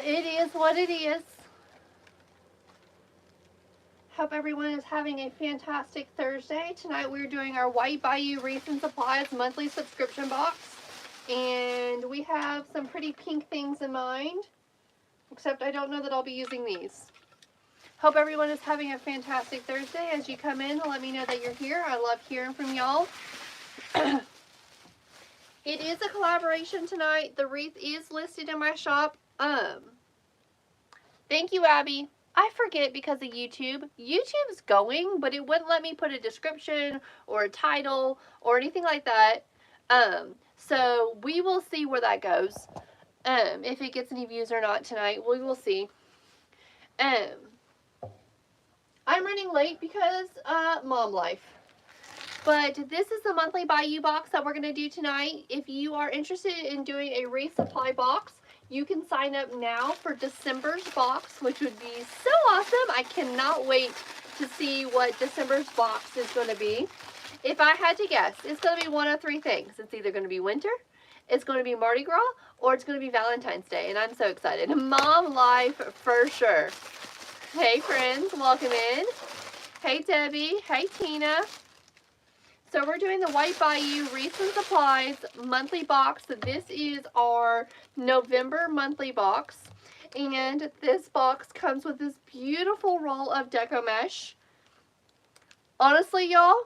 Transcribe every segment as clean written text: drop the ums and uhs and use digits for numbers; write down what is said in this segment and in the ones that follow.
It is what it is. Hope everyone is having a fantastic Thursday. Tonight we're doing our White Bayou Wreaths and Supplies monthly subscription box. And we have some pretty pink things in mind. Except I don't know that I'll be using these. Hope everyone is having a fantastic Thursday. As you come in, let me know that you're here. I love hearing from y'all. It is a collaboration tonight. The wreath is listed in my shop. Thank you, Abby. I forget because of YouTube. YouTube's going, but it wouldn't let me put a description or a title or anything like that. So we will see where that goes. If it gets any views or not tonight, we will see. I'm running late because mom life. But this is the monthly Bayou box that we're going to do tonight. If you are interested in doing a wreath supply box, you can sign up now for December's box, which would be so awesome. I cannot wait to see what December's box is going to be. If I had to guess, it's going to be one of three things. It's either going to be winter, it's going to be Mardi Gras, or it's going to be Valentine's Day, and I'm so excited. Mom life for sure. Hey friends, welcome in. Hey Debbie, hey Tina. So we're doing the White Bayou Wreaths and Supplies monthly box. This is our November monthly box. And this box comes with this beautiful roll of deco mesh. Honestly, y'all,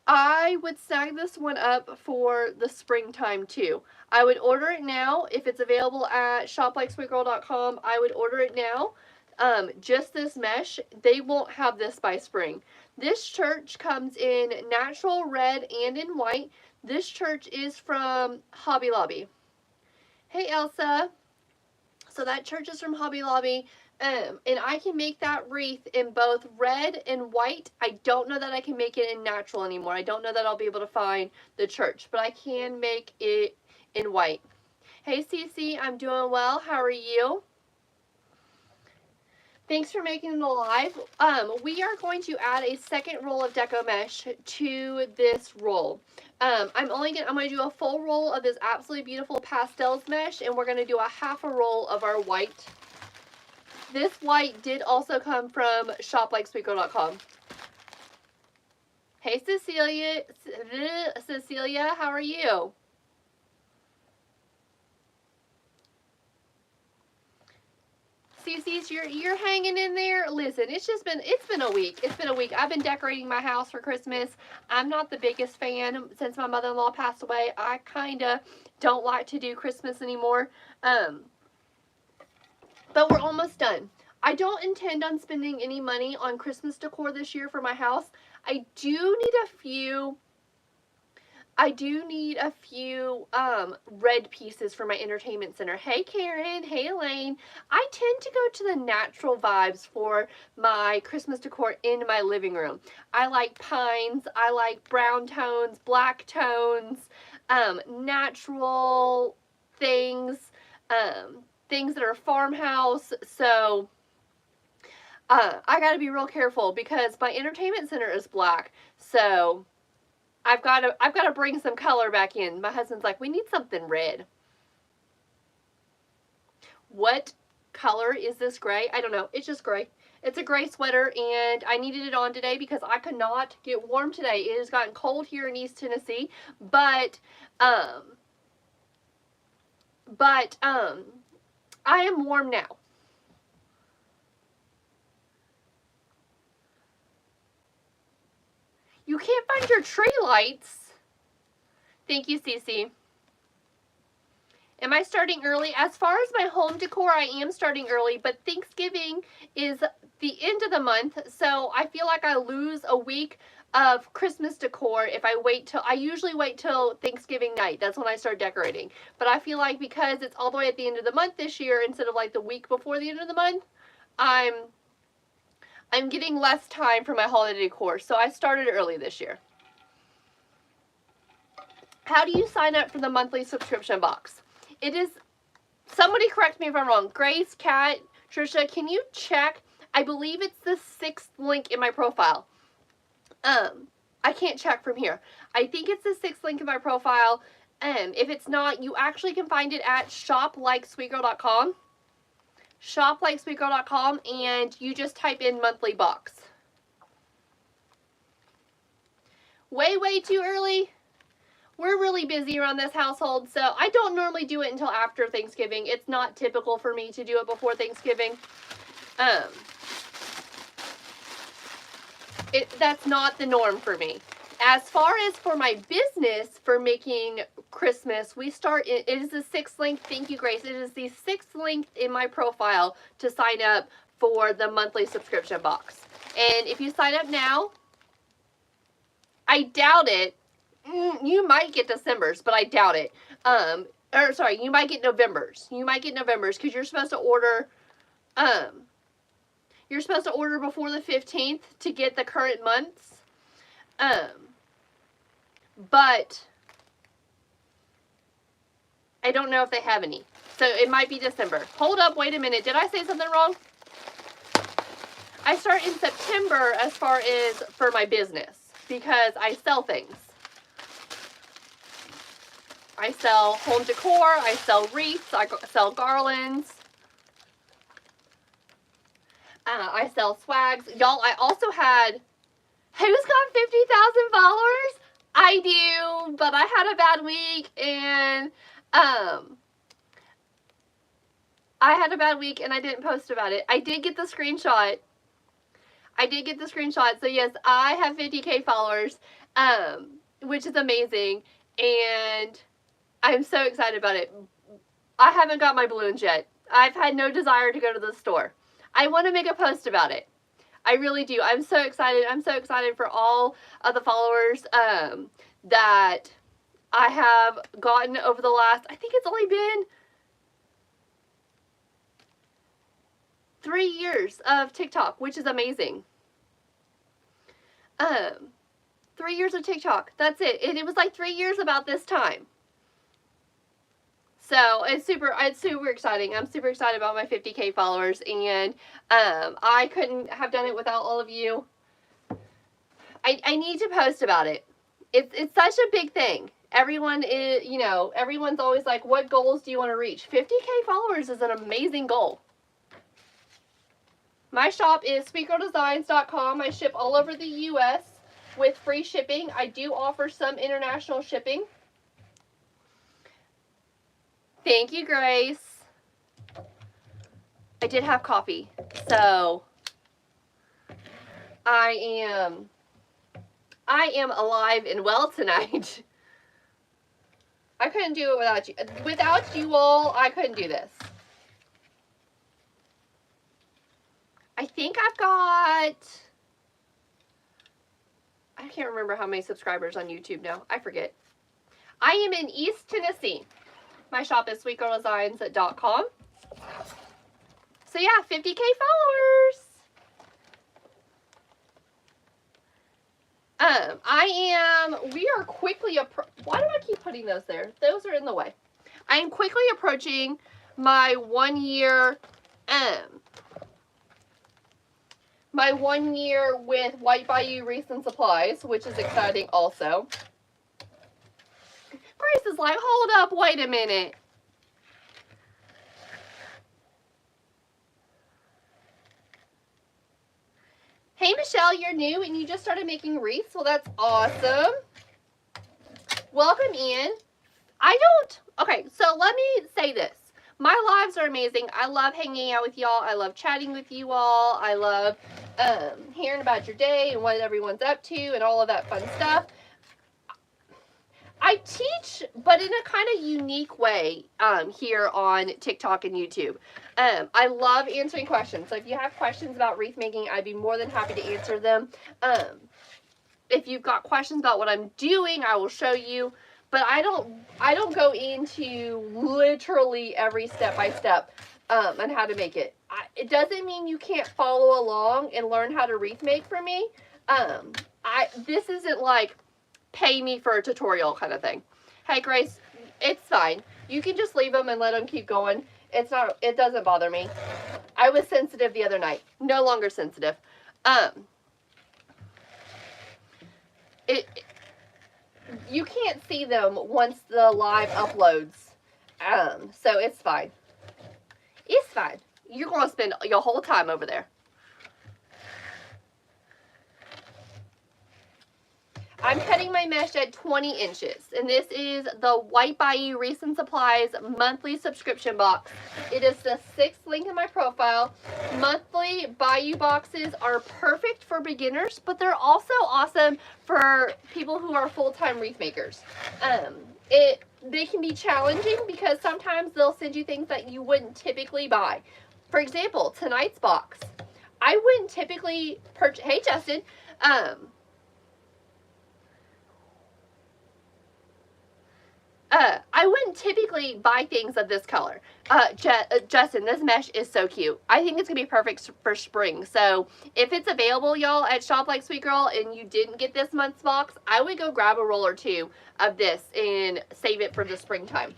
I would snag this one up for the springtime too. I would order it now. If it's available at shoplikesweetgirl.com, I would order it now. Just this mesh. They won't have this by spring. This church comes in natural red and in white. This church is from Hobby Lobby. Hey Elsa. So that church is from Hobby Lobby. And I can make that wreath in both red and white. I don't know that I can make it in natural anymore. I don't know that I'll be able to find the church, but I can make it in white. Hey Cece, I'm doing well. How are you? Thanks for making it alive. We are going to add a second roll of deco mesh to this roll. I'm going to do a full roll of this absolutely beautiful pastels mesh, and we're going to do a half a roll of our white. This white did also come from shoplikesweetgirl.com. Hey Cecilia, how are you? Cece's, you're hanging in there. Listen, it's been a week. It's been a week. I've been decorating my house for Christmas. I'm not the biggest fan since my mother-in-law passed away. I kind of don't like to do Christmas anymore. But we're almost done. I don't intend on spending any money on Christmas decor this year for my house. I do need a few red pieces for my entertainment center. Hey Karen, hey Elaine. I tend to go to the natural vibes for my Christmas decor in my living room. I like pines, I like brown tones, black tones, natural things, things that are farmhouse. So I gotta be real careful because my entertainment center is black. So I've got to bring some color back in. My husband's like, we need something red. What color is this gray? I don't know. It's just gray. It's a gray sweater, and I needed it on today because I could not get warm today. It has gotten cold here in East Tennessee, but I am warm now. You can't find your tree lights. Thank you, Cece. Am I starting early? As far as my home decor, I am starting early, but Thanksgiving is the end of the month, so I feel like I lose a week of Christmas decor if I wait till, I usually wait till Thanksgiving night. That's when I start decorating. But I feel like because it's all the way at the end of the month this year, instead of like the week before the end of the month, I'm getting less time for my holiday decor, so I started early this year. How do you sign up for the monthly subscription box? It is, somebody correct me if I'm wrong, Grace, Kat, Trisha, can you check? I believe it's the 6th link in my profile. I can't check from here. I think it's the 6th link in my profile. If it's not, you actually can find it at shoplikesweetgirl.com. shop.likesweetgirl.com, and you just type in monthly box. Way too early. We're really busy around this household, so I don't normally do it until after Thanksgiving. It's not typical for me to do it before Thanksgiving. That's not the norm for me. As far as for my business for making Christmas, it is the 6th link. Thank you, Grace. It is the 6th link in my profile to sign up for the monthly subscription box. And if you sign up now, I doubt it. You might get December's, but I doubt it. Or sorry, you might get November's. You might get November's because you're supposed to order. You're supposed to order before the 15th to get the current months. But I don't know if they have any. So it might be December. Hold up, wait a minute. Did I say something wrong? I start in September as far as for my business because I sell things. I sell home decor, I sell wreaths, I sell garlands. I sell swags. Y'all, I also had, who's got 50,000 followers? I do, but I had a bad week, and I didn't post about it. I did get the screenshot. So yes, I have 50K followers, which is amazing, and I'm so excited about it. I haven't got my balloons yet. I've had no desire to go to the store. I want to make a post about it. I really do. I'm so excited. I'm so excited for all of the followers that I have gotten over the last, I think it's only been 3 years of TikTok, which is amazing. 3 years of TikTok. That's it. And it was like 3 years about this time. So it's super exciting. I'm super excited about my 50K followers, and I couldn't have done it without all of you. I need to post about it. It's such a big thing. Everyone is, everyone's always like, what goals do you want to reach? 50K followers is an amazing goal. My shop is sweetgirldesigns.com. I ship all over the U.S. with free shipping. I do offer some international shipping. Thank you, Grace. I did have coffee, so I am alive and well tonight. I couldn't do it without you. Without you all, I couldn't do this. I think I've got, I can't remember how many subscribers on YouTube now. I forget. I am in East Tennessee. My shop is sweetgirldesigns.com. So yeah, 50K followers. We are quickly, why do I keep putting those there? Those are in the way. I am quickly approaching my 1 year, with White Bayou Wreaths and Supplies, which is exciting also. Grace is like, hold up, wait a minute. Hey, Michelle, you're new and you just started making wreaths? Well, that's awesome. Welcome in. Okay, so let me say this. My lives are amazing. I love hanging out with y'all. I love chatting with you all. I love hearing about your day and what everyone's up to and all of that fun stuff. I teach, but in a kind of unique way here on TikTok and YouTube. I love answering questions. So if you have questions about wreath making, I'd be more than happy to answer them. If you've got questions about what I'm doing, I will show you. But I don't go into literally every step by step on how to make it. It doesn't mean you can't follow along and learn how to wreath make from me. This isn't like pay me for a tutorial kind of thing. Hey, Grace, it's fine. You can just leave them and let them keep going. It doesn't bother me. I was sensitive the other night. No longer sensitive. You can't see them once the live uploads. So it's fine. It's fine. you're going to spend your whole time over there. I'm cutting my mesh at 20 inches, and this is the White Bayou Wreaths and Supplies monthly subscription box. It is the 6th link in my profile. Monthly Bayou boxes are perfect for beginners, but they're also awesome for people who are full-time wreath makers. They can be challenging because sometimes they'll send you things that you wouldn't typically buy. For example, tonight's box. I wouldn't typically purchase, hey Justin, I wouldn't typically buy things of this color. Justin, this mesh is so cute. I think it's going to be perfect for spring. So if it's available, y'all, at Shop Like Sweet Girl and you didn't get this month's box, I would go grab a roll or two of this and save it for the springtime.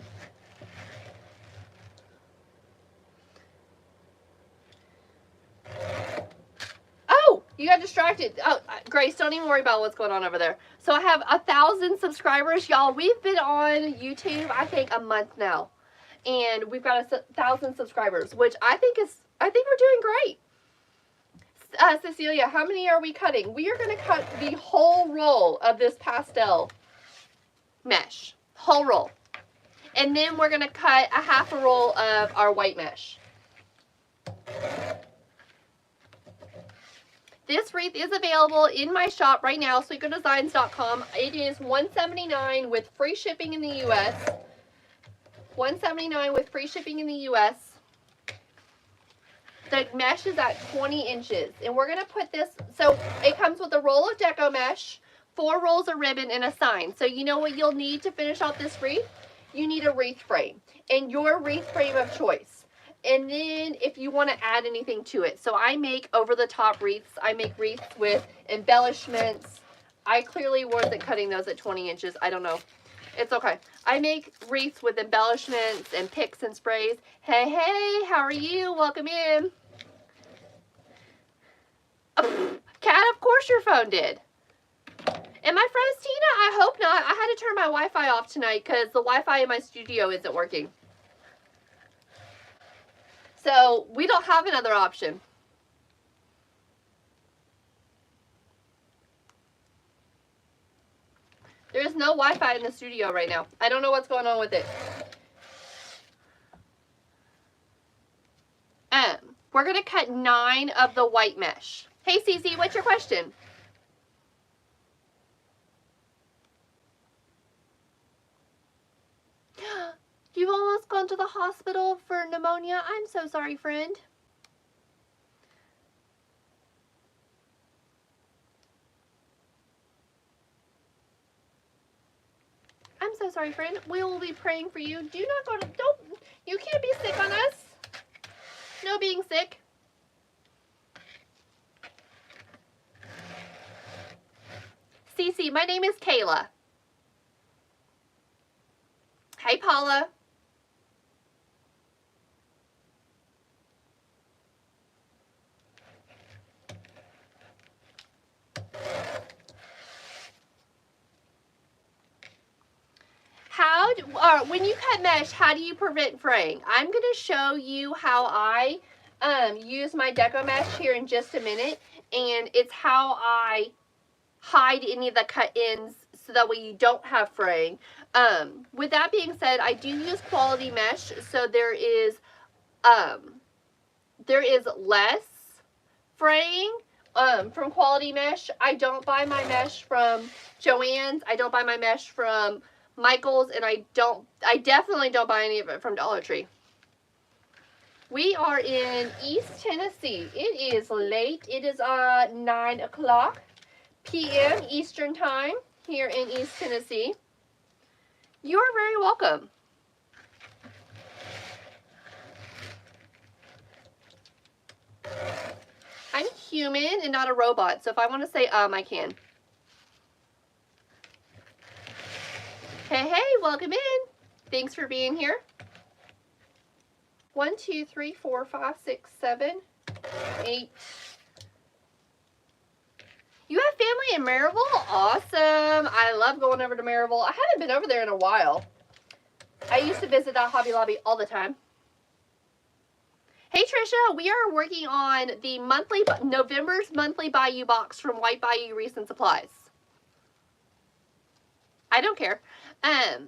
Oh, you got distracted. Oh, Grace, don't even worry about what's going on over there. So I have 1,000 subscribers, y'all. We've been on YouTube, I think, a month now, and we've got 1,000 subscribers, which I think we're doing great. Cecilia, how many are we cutting? We are going to cut the whole roll of this pastel mesh, whole roll, and then we're going to cut a half a roll of our white mesh. This wreath is available in my shop right now, sweetgirldesigns.com. It is $179 with free shipping in the US. $179 with free shipping in the US. The mesh is at 20 inches. And we're going to put this, so it comes with a roll of deco mesh, 4 rolls of ribbon, and a sign. So you know what you'll need to finish off this wreath? You need a wreath frame. And your wreath frame of choice. And then if you want to add anything to it. So I make over-the-top wreaths. I make wreaths with embellishments. I clearly wasn't cutting those at 20 inches. I don't know. It's okay. I make wreaths with embellishments and picks and sprays. Hey, hey, how are you? Welcome in. Oh, Kat, of course your phone did. And my friend Tina, I hope not. I had to turn my Wi-Fi off tonight because the Wi-Fi in my studio isn't working. So we don't have another option. There is no Wi-Fi in the studio right now. I don't know what's going on with it. We're going to cut 9 of the white mesh. Hey, Cece, what's your question? You've almost gone to the hospital for pneumonia. I'm so sorry, friend. I'm so sorry, friend. We will be praying for you. Do not go to, you can't be sick on us. No being sick. Cece, my name is Kayla. Hey, Paula. When you cut mesh, how do you prevent fraying? I'm going to show you how I use my deco mesh here in just a minute, and it's how I hide any of the cut ends so that way you don't have fraying. With that being said, I do use quality mesh, so there is less fraying from quality mesh. I don't buy my mesh from Joann's. I don't buy my mesh from Michael's, and I definitely don't buy any of it from Dollar Tree. We are in East Tennessee. It is late. It is 9 o'clock p.m. Eastern Time here in East Tennessee. You are very welcome. I'm human and not a robot, so if I want to say I can. Hey, hey, welcome in. Thanks for being here. 1, 2, 3, 4, 5, 6, 7, 8. You have family in Maryville? Awesome. I love going over to Maryville. I haven't been over there in a while. I used to visit that Hobby Lobby all the time. Hey Trisha, we are working on the November's monthly Bayou Box from White Bayou Wreaths and Supplies. I don't care. I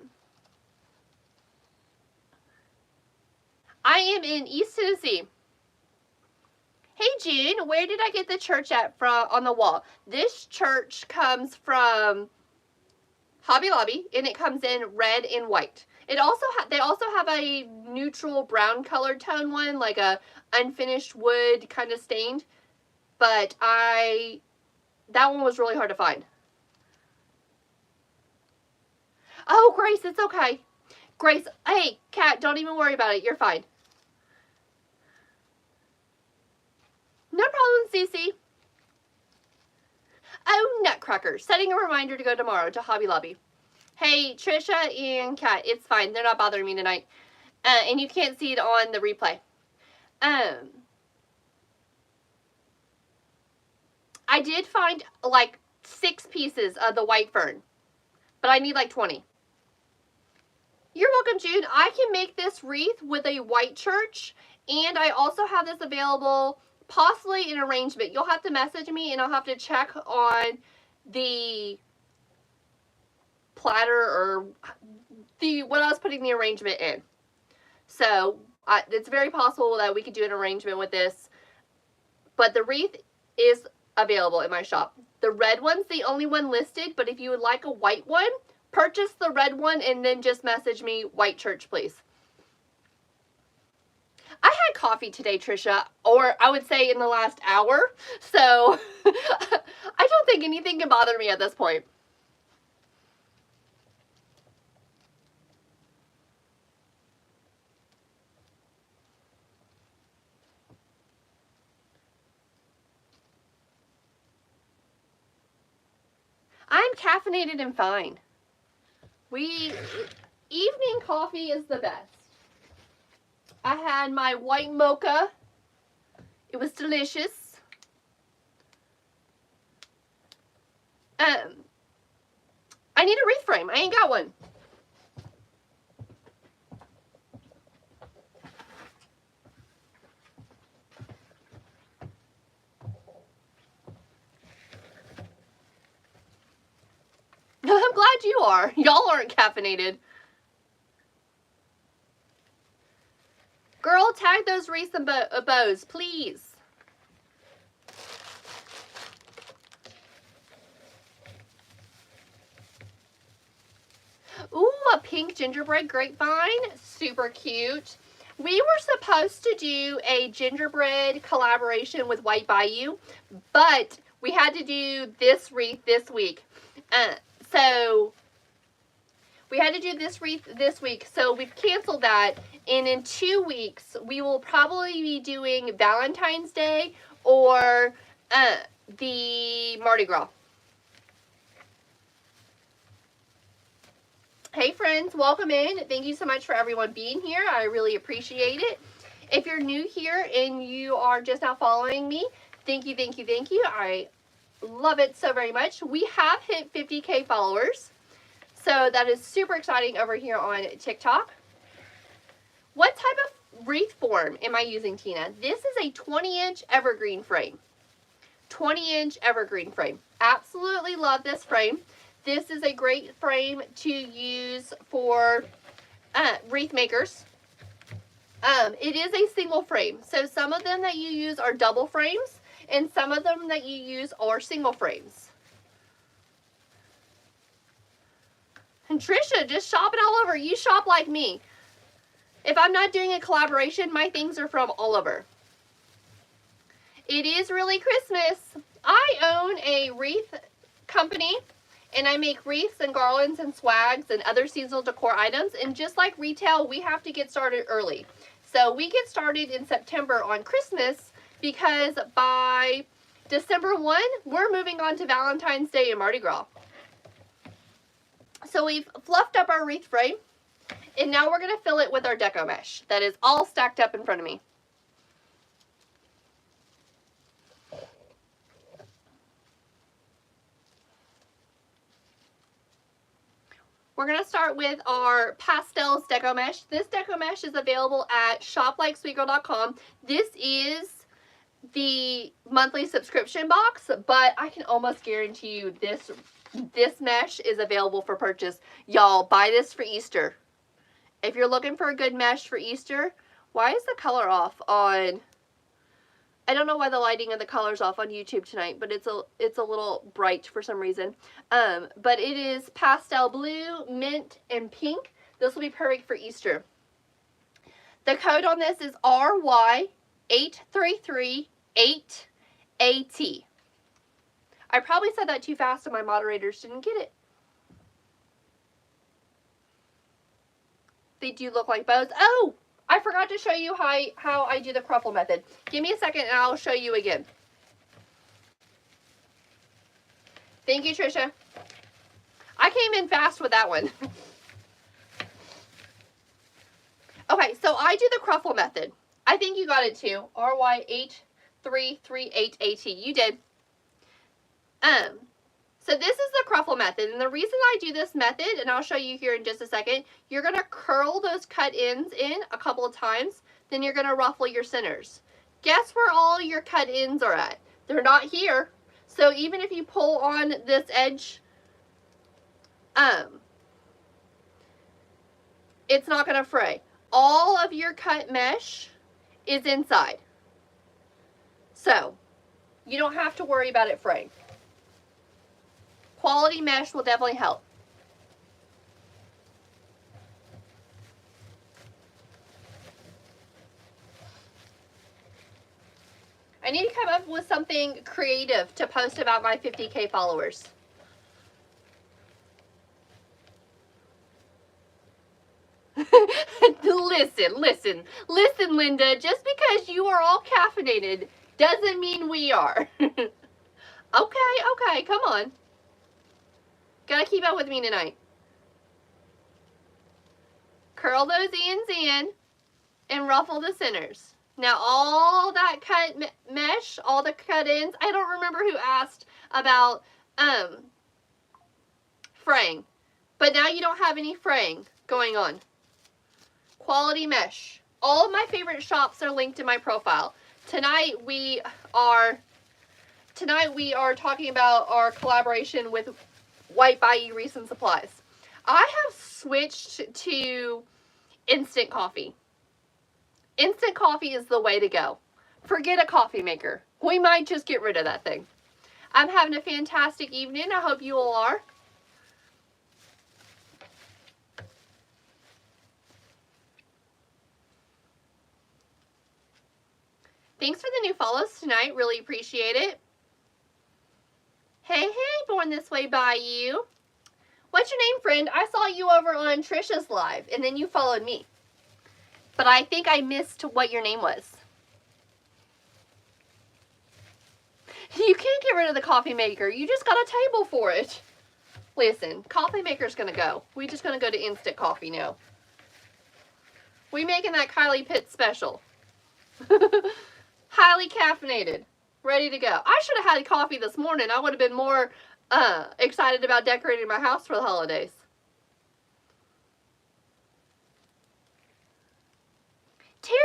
am in East Tennessee. Hey June, where did I get the church at from on the wall? This church comes from Hobby Lobby, and it comes in red and white. It also they also have a neutral brown colored tone one, like a unfinished wood kind of stained, but that one was really hard to find. Oh, Grace, it's okay. Grace, hey, Kat, don't even worry about it. You're fine. No problem, Cece. Oh, Nutcracker, setting a reminder to go tomorrow to Hobby Lobby. Hey, Trisha and Kat, it's fine. They're not bothering me tonight. And you can't see it on the replay. I did find like 6 pieces of the white fern, but I need like 20. You're welcome, June. I can make this wreath with a white church, and I also have this available possibly in arrangement. You'll have to message me, and I'll have to check on the platter or what I was putting the arrangement in. So it's very possible that we could do an arrangement with this, but the wreath is available in my shop. The red one's the only one listed, but if you would like a white one, purchase the red one and then just message me white church, please. I had coffee today, Trisha, or I would say in the last hour, so I don't think anything can bother me at this point. I'm caffeinated and fine. Evening coffee is the best. I had my white mocha. It was delicious. I need a wreath frame. I ain't got one. I'm glad you are. Y'all aren't caffeinated. Girl, tag those wreaths and bows, please. Ooh, a pink gingerbread grapevine. Super cute. We were supposed to do a gingerbread collaboration with White Bayou, but we had to do this wreath this week. So we had to do this wreath this week, so we've canceled that. And in 2 weeks, we will probably be doing Valentine's Day or the Mardi Gras. Hey friends, welcome in. Thank you so much for everyone being here. I really appreciate it. If you're new here and you are just now following me, thank you, thank you, thank you. I love it so very much. We have hit 50K followers, so that is super exciting over here on TikTok. What type of wreath form am I using, Tina? This is a 20-inch evergreen frame. 20-inch evergreen frame. Absolutely love this frame. This is a great frame to use for wreath makers. It is a single frame, so some of them that you use are double frames, and some of them that you use are single frames. And Trisha, just shopping all over. You shop like me. If I'm not doing a collaboration, my things are from all over. It is really Christmas. I own a wreath company, and I make wreaths and garlands and swags and other seasonal decor items. And just like retail, we have to get started early. So we get started in September on Christmas, because by December 1, we're moving on to Valentine's Day and Mardi Gras. So we've fluffed up our wreath frame, and now we're going to fill it with our deco mesh that is all stacked up in front of me. We're going to start with our Pastels Deco Mesh. This Deco Mesh is available at shoplikesweetgirl.com. This is the monthly subscription box, but I can almost guarantee you this mesh is available for purchase. Y'all, buy this for Easter. If you're looking for a good mesh for Easter, why is the color off on... I don't know why the lighting and the color's off on YouTube tonight, but it's a little bright for some reason. But it is pastel blue, mint, and pink. This will be perfect for Easter. The code on this is RY8338AT. I probably said that too fast and my moderators didn't get it. They do look like bows. Oh! I forgot to show you how I do the cruffle method. Give me a second and I'll show you again. Thank you, Trisha. I came in fast with that one. Okay, so I do the cruffle method. I think you got it too. RY8338AT. You did. So this is the cruffle method, and the reason I do this method, and I'll show you here in just a second, you're going to curl those cut ends in a couple of times, then you're going to ruffle your centers. Guess where all your cut ends are at? They're not here. So even if you pull on this edge, it's not going to fray. All of your cut mesh is inside. So you don't have to worry about it fraying. Quality mesh will definitely help. I need to come up with something creative to post about my 50K followers. Listen, Linda. Just because you are all caffeinated doesn't mean we are. Okay, come on. Gotta keep up with me tonight. Curl those ends in and ruffle the centers. Now all that cut mesh, all the cut ends, I don't remember who asked about fraying. But now you don't have any fraying going on. Quality mesh. All of my favorite shops are linked in my profile. Tonight we are talking about our collaboration with White Bayou Wreaths and Supplies. I have switched to instant coffee. Instant coffee is the way to go. Forget a coffee maker. We might just get rid of that thing. I'm having a fantastic evening. I hope you all are. Thanks for the new follows tonight. Really appreciate it. Hey, Born This Way by You. What's your name, friend? I saw you over on Trisha's live, and then you followed me. But I think I missed what your name was. You can't get rid of the coffee maker. You just got a table for it. Listen, coffee maker's going to go. We're just going to go to instant coffee now. We making that Kylie Pitt special. Highly caffeinated. Ready to go. I should have had coffee this morning. I would have been more excited about decorating my house for the holidays. Terry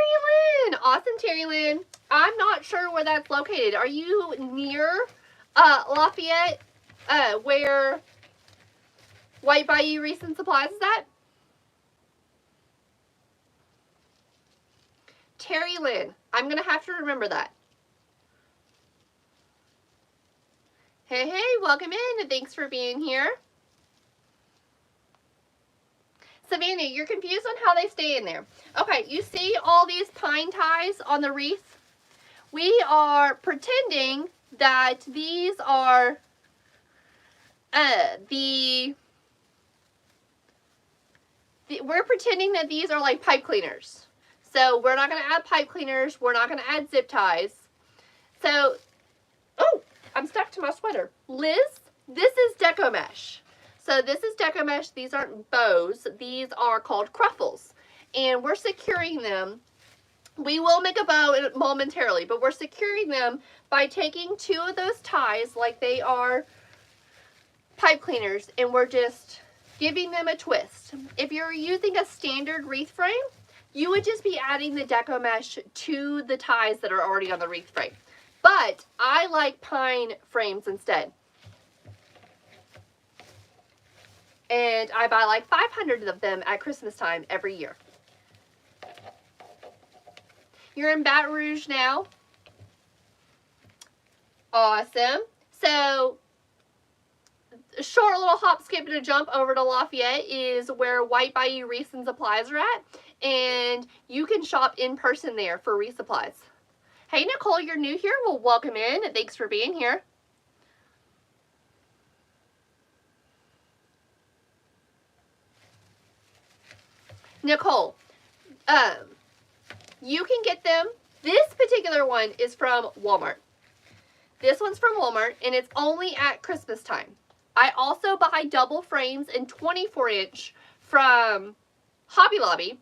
Lynn! Awesome, Terry Lynn. I'm not sure where that's located. Are you near Lafayette, where White Bayou Wreaths and Supplies is at? Terry Lynn. I'm going to have to remember that. Hey, welcome in, and thanks for being here. Savannah, you're confused on how they stay in there. Okay, you see all these pine ties on the wreath? We are pretending that these are we're pretending that these are like pipe cleaners. So we're not going to add pipe cleaners. We're not going to add zip ties. So, oh, I'm stuck to my sweater. Liz, this is deco mesh. So this is deco mesh. These aren't bows. These are called cruffles. And we're securing them. We will make a bow momentarily, but we're securing them by taking two of those ties like they are pipe cleaners, and we're just giving them a twist. If you're using a standard wreath frame, you would just be adding the deco mesh to the ties that are already on the wreath frame. But I like pine frames instead. And I buy like 500 of them at Christmas time every year. You're in Baton Rouge now. Awesome. So, a short little hop, skip, and a jump over to Lafayette is where White Bayou Wreaths and Supplies are at. And you can shop in person there for wreath supplies. Hey, Nicole, you're new here. Well, welcome in. And thanks for being here. Nicole, you can get them. This particular one is from Walmart. This one's from Walmart, and it's only at Christmas time. I also buy double frames and 24-inch from Hobby Lobby.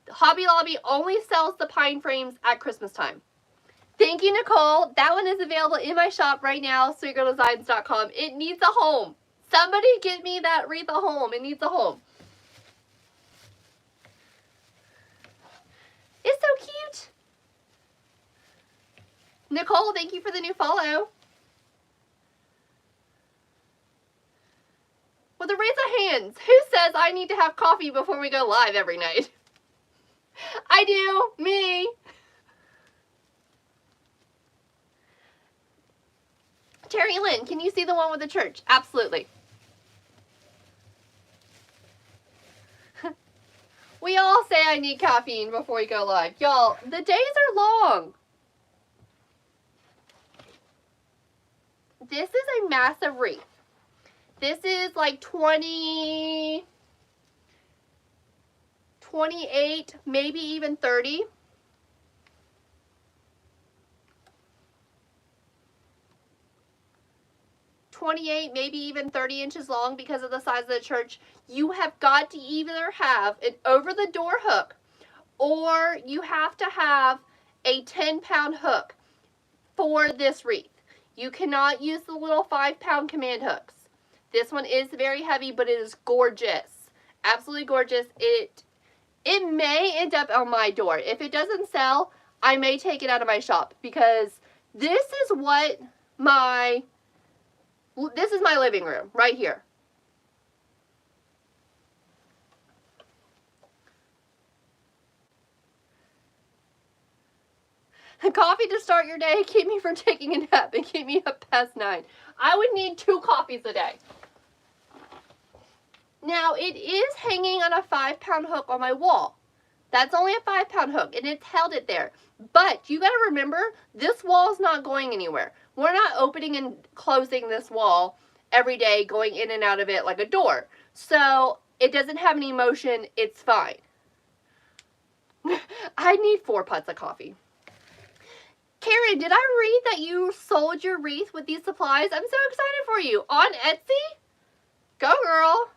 Hobby Lobby only sells the pine frames at Christmas time. Thank you, Nicole. That one is available in my shop right now, sweetgirldesigns.com. It needs a home. Somebody get me that wreath a home. It needs a home. It's so cute. Nicole, thank you for the new follow. With a raise of hands, who says I need to have coffee before we go live every night? I do. Me. Terry Lynn, can you see the one with the church? Absolutely. We all say I need caffeine before we go live. Y'all, the days are long. This is a massive wreath. This is like 20, 28, maybe even 30. Maybe even 30 inches long because of the size of the church. You have got to either have an over-the-door hook or you have to have a 10-pound hook for this wreath. You cannot use the little 5-pound command hooks. This one is very heavy, but it is gorgeous. Absolutely gorgeous. It may end up on my door. If it doesn't sell, I may take it out of my shop because this is what this is my living room right here. Coffee to start your day, keep me from taking a nap, and keep me up past 9. I would need 2 coffees a day. Now, it is hanging on a 5-pound hook on my wall. That's only a 5-pound hook, and it's held it there. But you got to remember, this wall is not going anywhere. We're not opening and closing this wall every day, going in and out of it like a door. So, it doesn't have any motion. It's fine. I need 4 pots of coffee. Karen, did I read that you sold your wreath with these supplies? I'm so excited for you. On Etsy? Go, girl.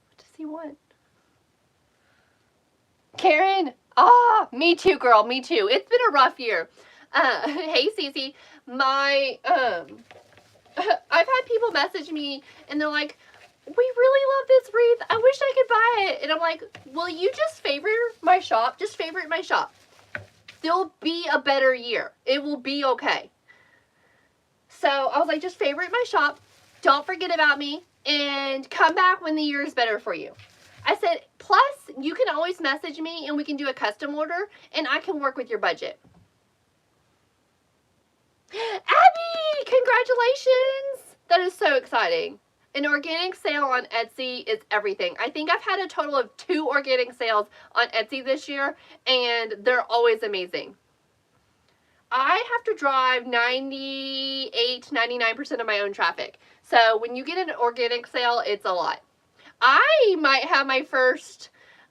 What does he want? Karen, me too, girl, me too. It's been a rough year. Hey, Cece, I've had people message me and they're like, we really love this wreath. I wish I could buy it. And I'm like, will you just favorite my shop? Just favorite my shop. There'll be a better year. It will be okay. So I was like, just favorite my shop. Don't forget about me. And come back when the year is better for you. I said, plus you can always message me and we can do a custom order and I can work with your budget. Abby, congratulations. That is so exciting. An organic sale on Etsy is everything. I think I've had a total of 2 organic sales on Etsy this year, and they're always amazing. I have to drive 98, 99% of my own traffic. So when you get an organic sale, it's a lot. I might have my first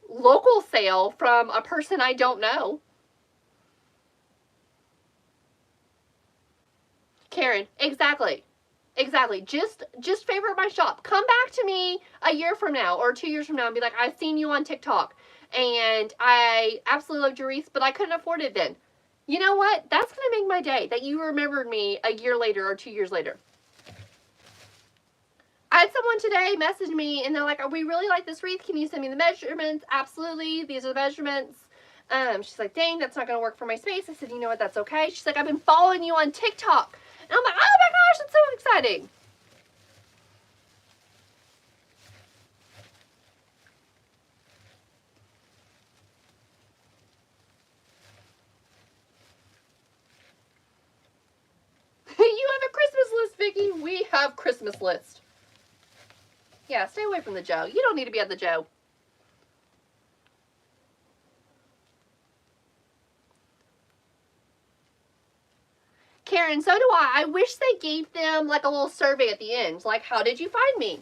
local sale from a person I don't know. Karen, exactly. Exactly. Just favorite my shop. Come back to me a year from now or 2 years from now and be like, I've seen you on TikTok and I absolutely loved your wreaths, but I couldn't afford it then. You know what? That's going to make my day that you remembered me a year later or 2 years later. I had someone today message me, and they're like, "Oh, we really like this wreath. Can you send me the measurements?" Absolutely. These are the measurements. She's like, "Dang, that's not going to work for my space." I said, "You know what? That's okay." She's like, "I've been following you on TikTok." And I'm like, "Oh my gosh, that's so exciting." You have a Christmas list, Vicki. We have Christmas list. Yeah, stay away from the Joe. You don't need to be at the Joe. Karen, so do I. I wish they gave them like a little survey at the end. Like, how did you find me?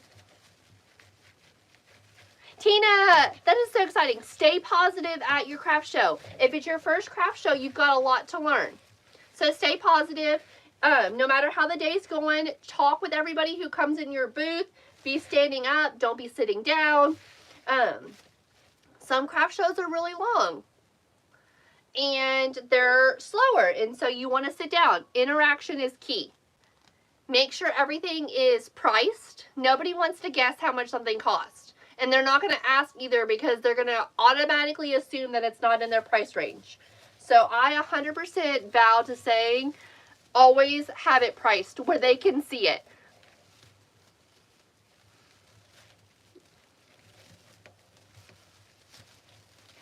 Tina, that is so exciting. Stay positive at your craft show. If it's your first craft show, you've got a lot to learn. So stay positive. No matter how the day's going, talk with everybody who comes in your booth. Be standing up. Don't be sitting down. Some craft shows are really long and they're slower, and so you want to sit down. Interaction is key. Make sure everything is priced. Nobody wants to guess how much something costs, and they're not going to ask either because they're going to automatically assume that it's not in their price range. So I 100% vow to saying always have it priced where they can see it.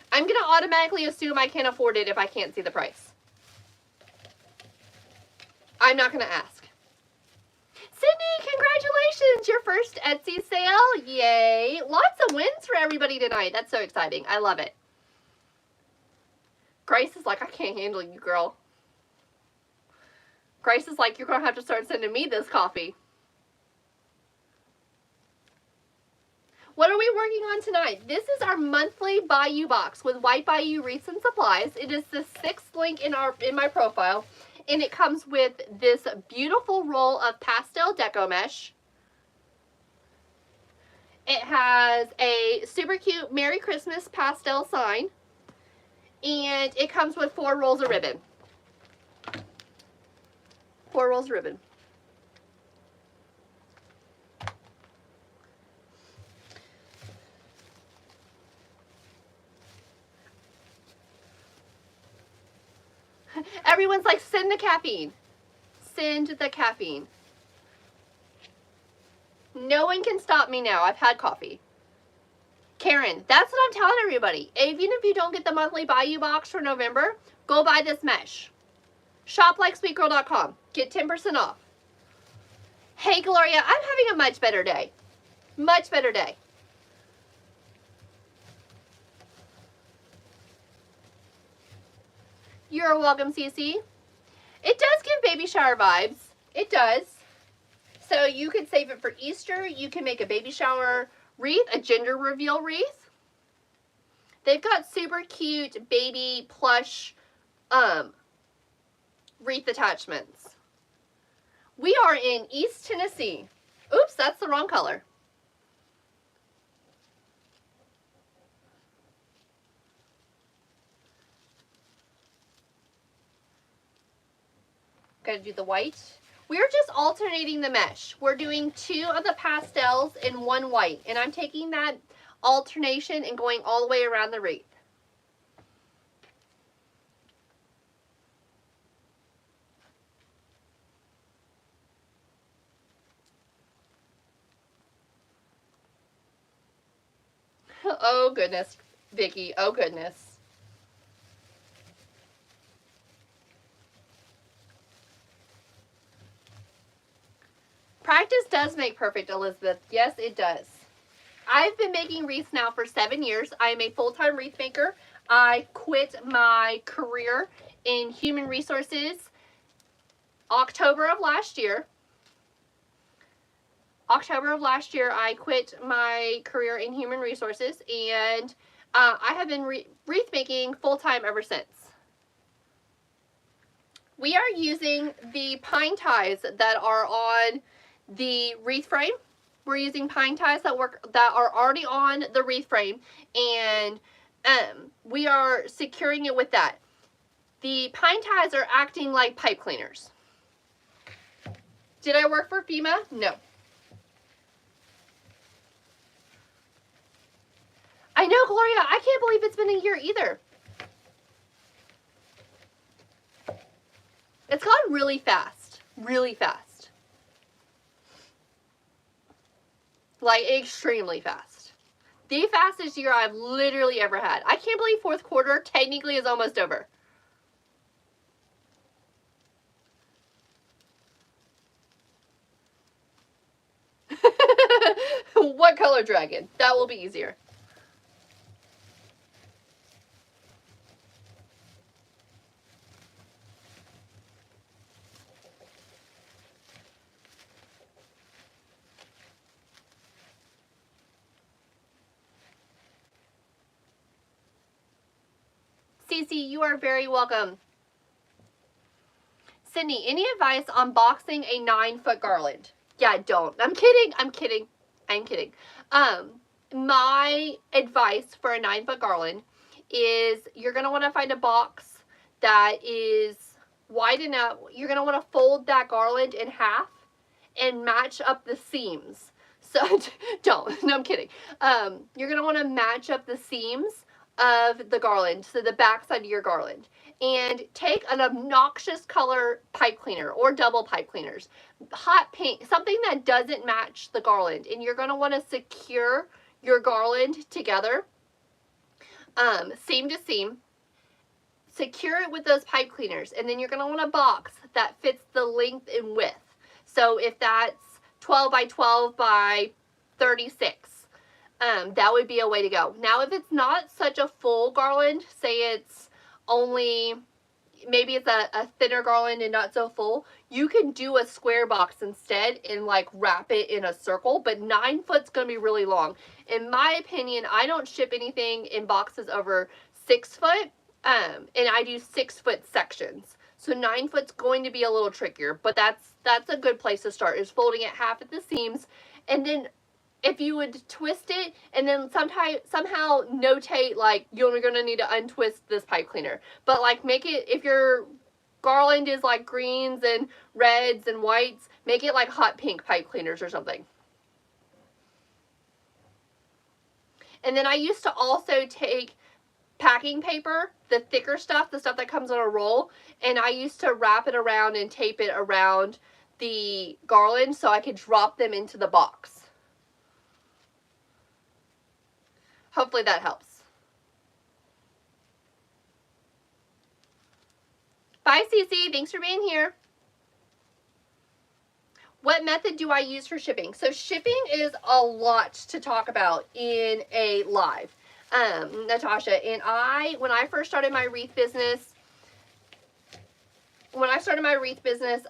I'm going to automatically assume I can't afford it if I can't see the price. I'm not going to ask. Sydney, congratulations! Your first Etsy sale. Yay. Lots of wins for everybody tonight. That's so exciting. I love it. Grace is like, I can't handle you, girl. Grace is like, you're going to have to start sending me this coffee. What are we working on tonight? This is our monthly Bayou Box with White Bayou Wreaths and Supplies. It is the 6th link in my profile, and it comes with this beautiful roll of pastel deco mesh. It has a super cute Merry Christmas pastel sign, and it comes with 4 rolls of ribbon. 4 rolls of ribbon. Everyone's like, send the caffeine. Send the caffeine. No one can stop me now. I've had coffee. Karen, that's what I'm telling everybody. Even if you don't get the monthly Bayou Box for November, go buy this mesh. ShopLikeSweetGirl.com. Get 10% off. Hey, Gloria, I'm having a much better day. Much better day. You're welcome, Cece. It does give baby shower vibes. It does. So you could save it for Easter. You can make a baby shower wreath, a gender reveal wreath. They've got super cute baby plush wreath attachments. We are in East Tennessee. Oops, that's the wrong color. Gotta do the white. We're just alternating the mesh. We're doing 2 of the pastels and 1 white. And I'm taking that alternation and going all the way around the wreath. Oh goodness, Vicki. Oh goodness. Practice does make perfect, Elizabeth. Yes, it does. I've been making wreaths now for 7 years. I am a full-time wreath maker. I quit my career in human resources October of last year. October of last year, I quit my career in human resources, and I have been wreath making full-time ever since. We are using the pine ties that are on the wreath frame. We're using pine ties that are already on the wreath frame, and we are securing it with that. The pine ties are acting like pipe cleaners. Did I work for FEMA? No. I know, Gloria, I can't believe it's been a year either. It's gone really fast. Really fast. Like, extremely fast. The fastest year I've literally ever had. I can't believe fourth quarter technically is almost over. What color dragon? That will be easier. Cece, you are very welcome. Sydney, any advice on boxing a 9-foot garland? Yeah, don't. I'm kidding. I'm kidding. I'm kidding. My advice for a 9-foot garland is you're going to want to find a box that is wide enough. You're going to want to fold that garland in half and match up the seams. So don't. No, I'm kidding. You're going to want to match up the seams of the garland, so the back side of your garland, and take an obnoxious color pipe cleaner or double pipe cleaners, hot pink, something that doesn't match the garland, and you're going to want to secure your garland together, seam to seam, secure it with those pipe cleaners, and then you're going to want a box that fits the length and width. So if that's 12 by 12 by 36, that would be a way to go. Now, if it's not such a full garland, say it's only, maybe it's a thinner garland and not so full, you can do a square box instead and like wrap it in a circle, but 9 foot's going to be really long. In my opinion, I don't ship anything in boxes over 6 foot, and I do 6 foot sections. So 9 foot's going to be a little trickier, but that's a good place to start, is folding it half at the seams, and then if you would twist it and then somehow notate, like, you're going to need to untwist this pipe cleaner. But, like, make it, if your garland is, like, greens and reds and whites, make it, like, hot pink pipe cleaners or something. And then I used to also take packing paper, the thicker stuff, the stuff that comes on a roll, and I used to wrap it around and tape it around the garland so I could drop them into the box. Hopefully that helps. Bye, Cece. Thanks for being here. What method do I use for shipping? So shipping is a lot to talk about in a live, Natasha. And when I first started my wreath business,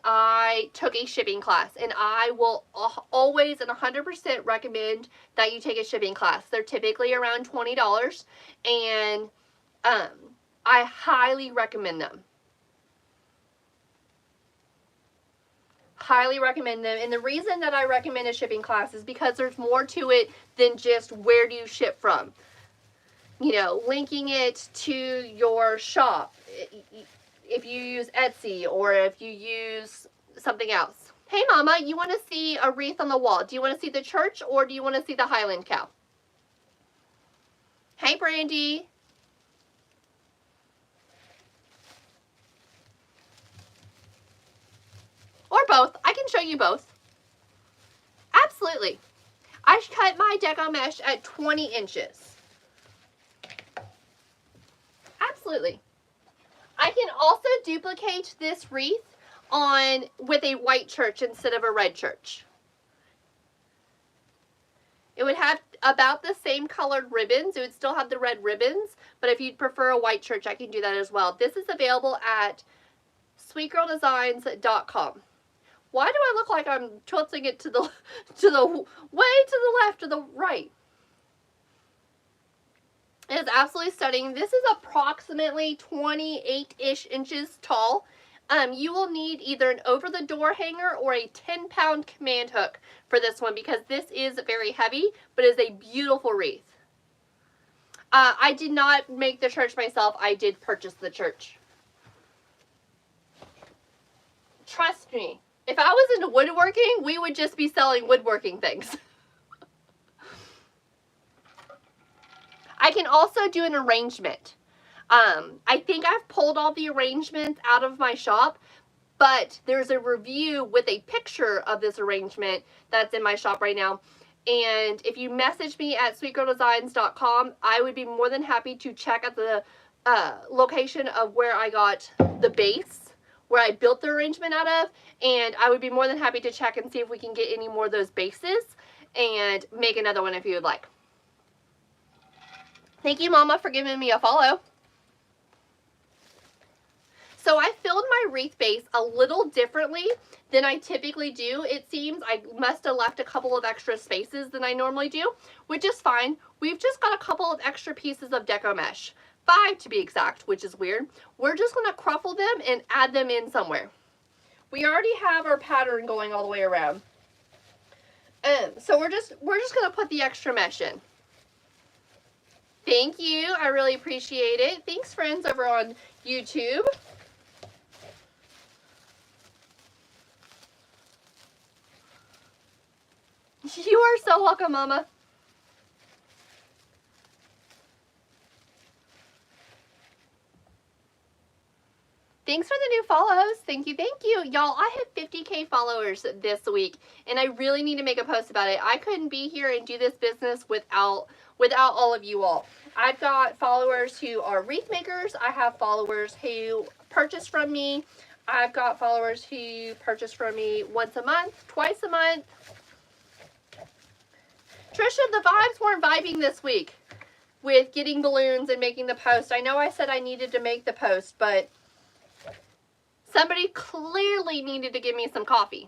I took a shipping class, and I will always and 100% recommend that you take a shipping class. They're typically around $20, and I highly recommend them. Highly recommend them. And the reason that I recommend a shipping class is because there's more to it than just where do you ship from. You know, linking it to your shop, if you use Etsy or if you use something else. Hey, Mama, you want to see a wreath on the wall? Do you want to see the church or do you want to see the Highland cow? Hey, Brandy. Or both. I can show you both. Absolutely. I cut my deco mesh at 20 inches. Absolutely. I can also duplicate this wreath with a white church instead of a red church. It would have about the same colored ribbons. It would still have the red ribbons, but if you'd prefer a white church, I can do that as well. This is available at sweetgirldesigns.com. Why do I look like I'm tilting it to the way to the left or the right? It is absolutely stunning. This is approximately 28-ish inches tall. You will need either an over-the-door hanger or a 10-pound command hook for this one because this is very heavy, but it is a beautiful wreath. I did not make the church myself. I did purchase the church. Trust me. If I was into woodworking, we would just be selling woodworking things. I can also do an arrangement. I think I've pulled all the arrangements out of my shop, but there's a review with a picture of this arrangement that's in my shop right now. And if you message me at sweetgirldesigns.com, I would be more than happy to check at the location of where I got the base, where I built the arrangement out of, and I would be more than happy to check and see if we can get any more of those bases and make another one if you would like. Thank you, Mama, for giving me a follow. So I filled my wreath base a little differently than I typically do. It seems I must have left a couple of extra spaces than I normally do, which is fine. We've just got a couple of extra pieces of deco mesh, 5 to be exact, which is weird. We're just going to cruffle them and add them in somewhere. We already have our pattern going all the way around. So we're just going to put the extra mesh in. Thank you. I really appreciate it. Thanks, friends over on YouTube. You are so welcome, Mama. Thanks for the new follows. Thank you, thank you. Y'all, I have 50K followers this week, and I really need to make a post about it. I couldn't be here and do this business without all of you all. I've got followers who are wreath makers. I have followers who purchase from me. I've got followers who purchase from me once a month, twice a month. Trisha, the vibes weren't vibing this week with getting balloons and making the post. I know I said I needed to make the post, but somebody clearly needed to give me some coffee.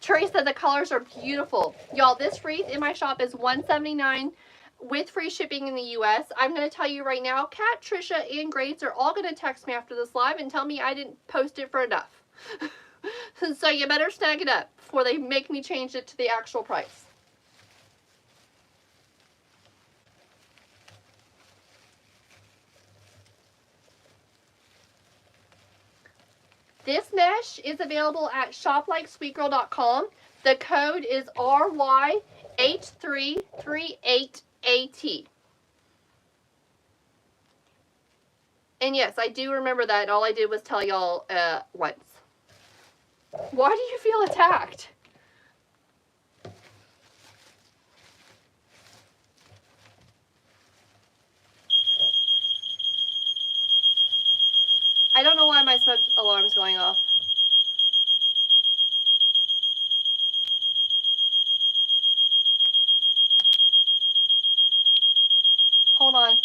Teresa, the colors are beautiful. Y'all, this wreath in my shop is $179 with free shipping in the US. I'm going to tell you right now, Kat, Trisha, and Grace are all going to text me after this live and tell me I didn't post it for enough. So you better snag it up before they make me change it to the actual price. This mesh is available at shoplikesweetgirl.com. The code is RY8338AT. And yes, I do remember that, and all I did was tell y'all once. Why do you feel attacked? I don't know why my smoke alarm's going off. Hold on.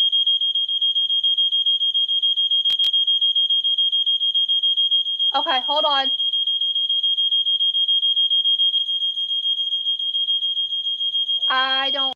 Okay, hold on. I don't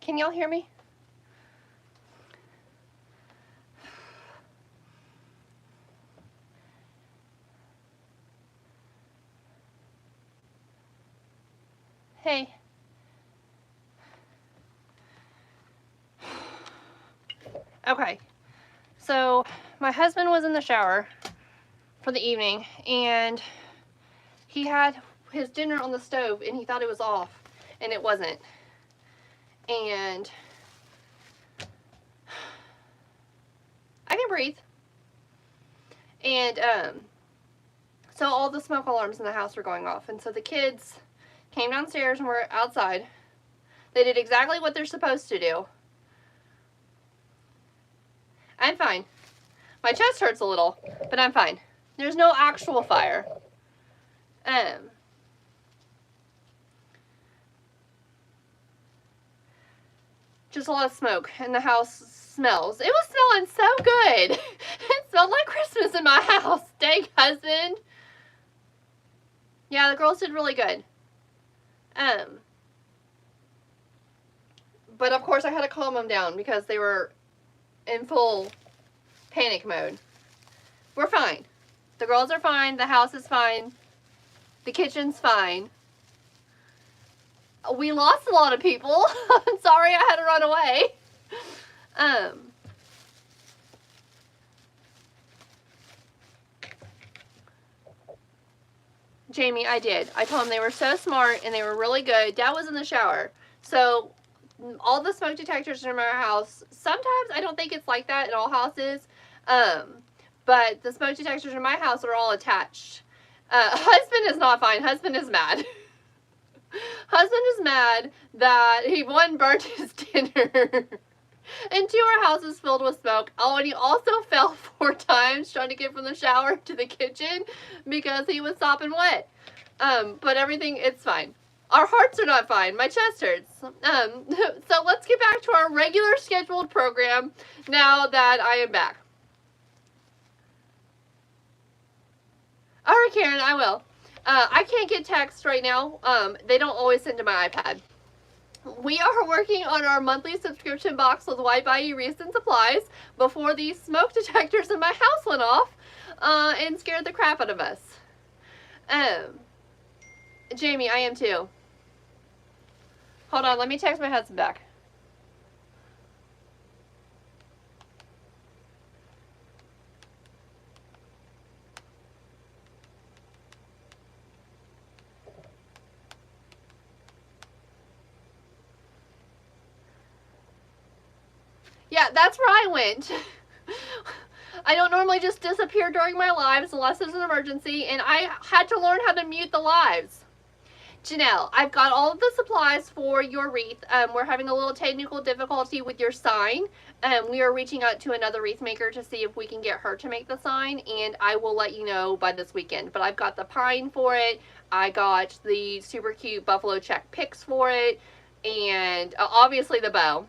Can y'all hear me? Hey. Okay. So my husband was in the shower for the evening, and he had his dinner on the stove, and he thought it was off, and it wasn't. And I can breathe. And so all the smoke alarms in the house were going off, and so the kids came downstairs and were outside. They did exactly what they're supposed to do. I'm fine. My chest hurts a little, but I'm fine. There's no actual fire. Just a lot of smoke, and the house smells. It was smelling so good. It smelled like Christmas in my house. Dang, husband. Yeah, the girls did really good. But of course I had to calm them down because they were in full panic mode. We're fine. The girls are fine. The house is fine. The kitchen's fine. We lost a lot of people. I'm sorry I had to run away. Jamie, I did. I told them they were so smart and they were really good. Dad was in the shower. So all the smoke detectors in our house, sometimes I don't think it's like that in all houses, but the smoke detectors in my house are all attached. Husband is not fine. Husband is mad. Husband is mad that he, one, burnt his dinner, and two, our house is filled with smoke. Oh, and he also fell 4 times trying to get from the shower to the kitchen because he was sopping wet. But everything, it's fine. Our hearts are not fine. My chest hurts. So let's get back to our regular scheduled program now that I am back. All right, Karen, I will. I can't get text right now. They don't always send to my iPad. We are working on our monthly subscription box with White Bayou Wreaths and Supplies before these smoke detectors in my house went off and scared the crap out of us. Jamie, I am too. Hold on, let me text my husband back. Yeah, that's where I went. I don't normally just disappear during my lives unless there's an emergency, and I had to learn how to mute the lives. Janelle, I've got all of the supplies for your wreath. We're having a little technical difficulty with your sign. We are reaching out to another wreath maker to see if we can get her to make the sign, and I will let you know by this weekend. But I've got the pine for it. I got the super cute buffalo check picks for it, and obviously the bow.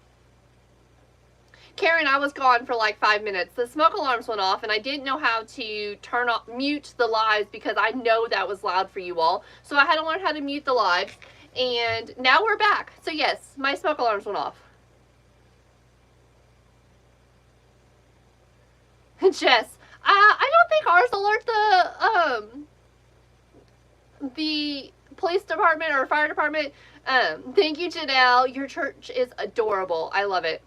Karen, I was gone for like 5 minutes. The smoke alarms went off, and I didn't know how to mute the lives because I know that was loud for you all. So I had to learn how to mute the lives, and now we're back. So yes, my smoke alarms went off. Jess, I don't think ours alert the police department or fire department. Thank you, Janelle. Your church is adorable. I love it.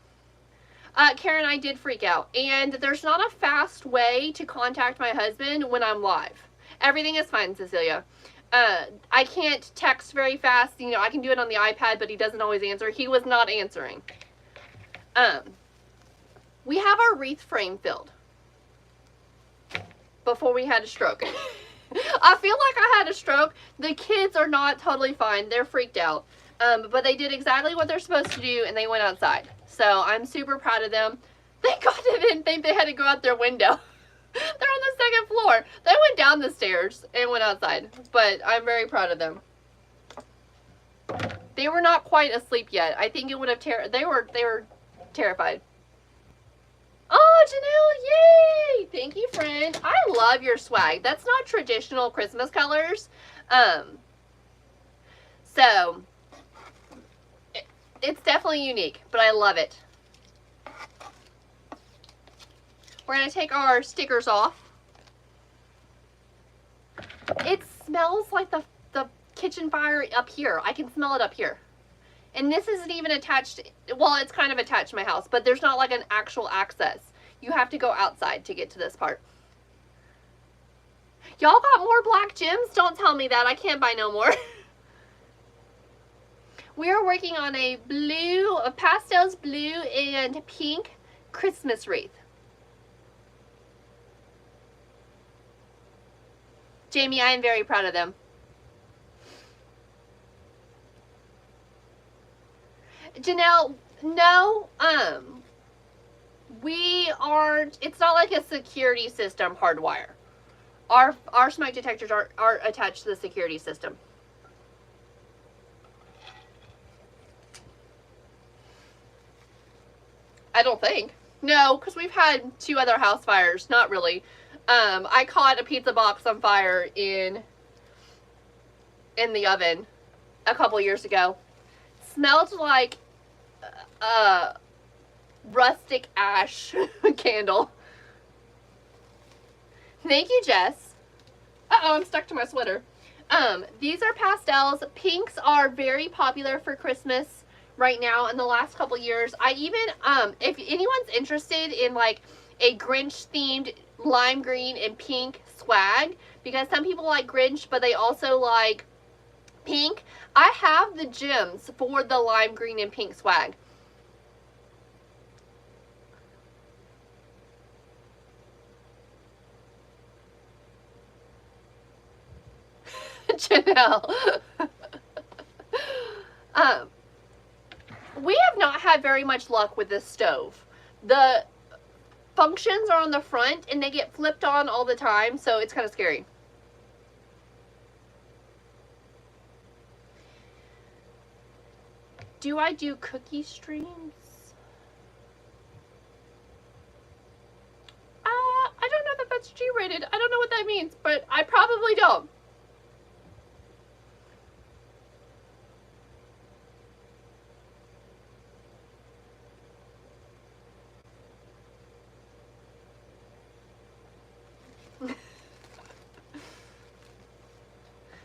Karen, I did freak out, and there's not a fast way to contact my husband when I'm live. Everything is fine, Cecilia. I can't text very fast. You know, I can do it on the iPad, but he doesn't always answer. He was not answering. We have our wreath frame filled before we had a stroke. I feel like I had a stroke. The kids are not totally fine. They're freaked out. But they did exactly what they're supposed to do, and they went outside. So I'm super proud of them. Thank God they didn't think they had to go out their window. They're on the 2nd floor. They went down the stairs and went outside. But I'm very proud of them. They were not quite asleep yet. I think it would have they were terrified. Oh, Janelle, yay! Thank you, friend. I love your swag. That's not traditional Christmas colors. So It's definitely unique, but I love it. We're going to take our stickers off. It smells like the kitchen fire up here. I can smell it up here. And this isn't even attached. Well, it's kind of attached to my house, but there's not like an actual access. You have to go outside to get to this part. Y'all got more black gems? Don't tell me that. I can't buy no more. We are working on a blue, a pastels blue and pink Christmas wreath. Jamie, I am very proud of them. Janelle, no, we aren't, it's not like a security system hardwire. Our smoke detectors are attached to the security system. I don't think. No, because we've had 2 other house fires. Not really. I caught a pizza box on fire in the oven a couple years ago. Smelled like rustic ash candle. Thank you, Jess. Uh-oh, I'm stuck to my sweater. These are pastels. Pinks are very popular for Christmas right now in the last couple years. I even, if anyone's interested in like a Grinch themed lime green and pink swag, because some people like Grinch, but they also like pink, I have the gems for the lime green and pink swag. Janelle. We have not had very much luck with this stove. The functions are on the front and they get flipped on all the time, so it's kind of scary. Do I do cookie streams? I don't know that that's G-rated. I don't know what that means, but I probably don't.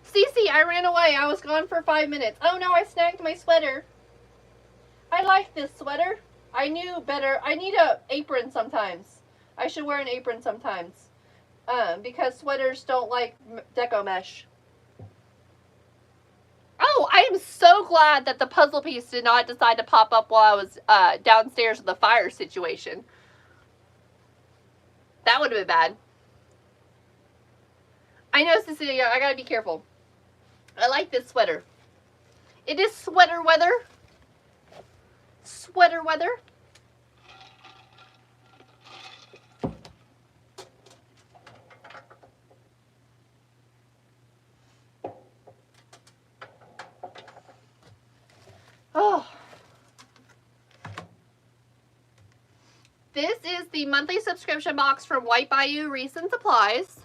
Cece, I ran away. I was gone for 5 minutes. Oh no, I snagged my sweater. I like this sweater. I knew better. I need an apron sometimes. I should wear an apron sometimes. Because sweaters don't like deco mesh. Oh, I am so glad that the puzzle piece did not decide to pop up while I was downstairs with the fire situation. That would have been bad. I know, Cecilia, I gotta be careful. I like this sweater. It is sweater weather. Sweater weather. Oh. This is the monthly subscription box from White Bayou Wreaths and Supplies.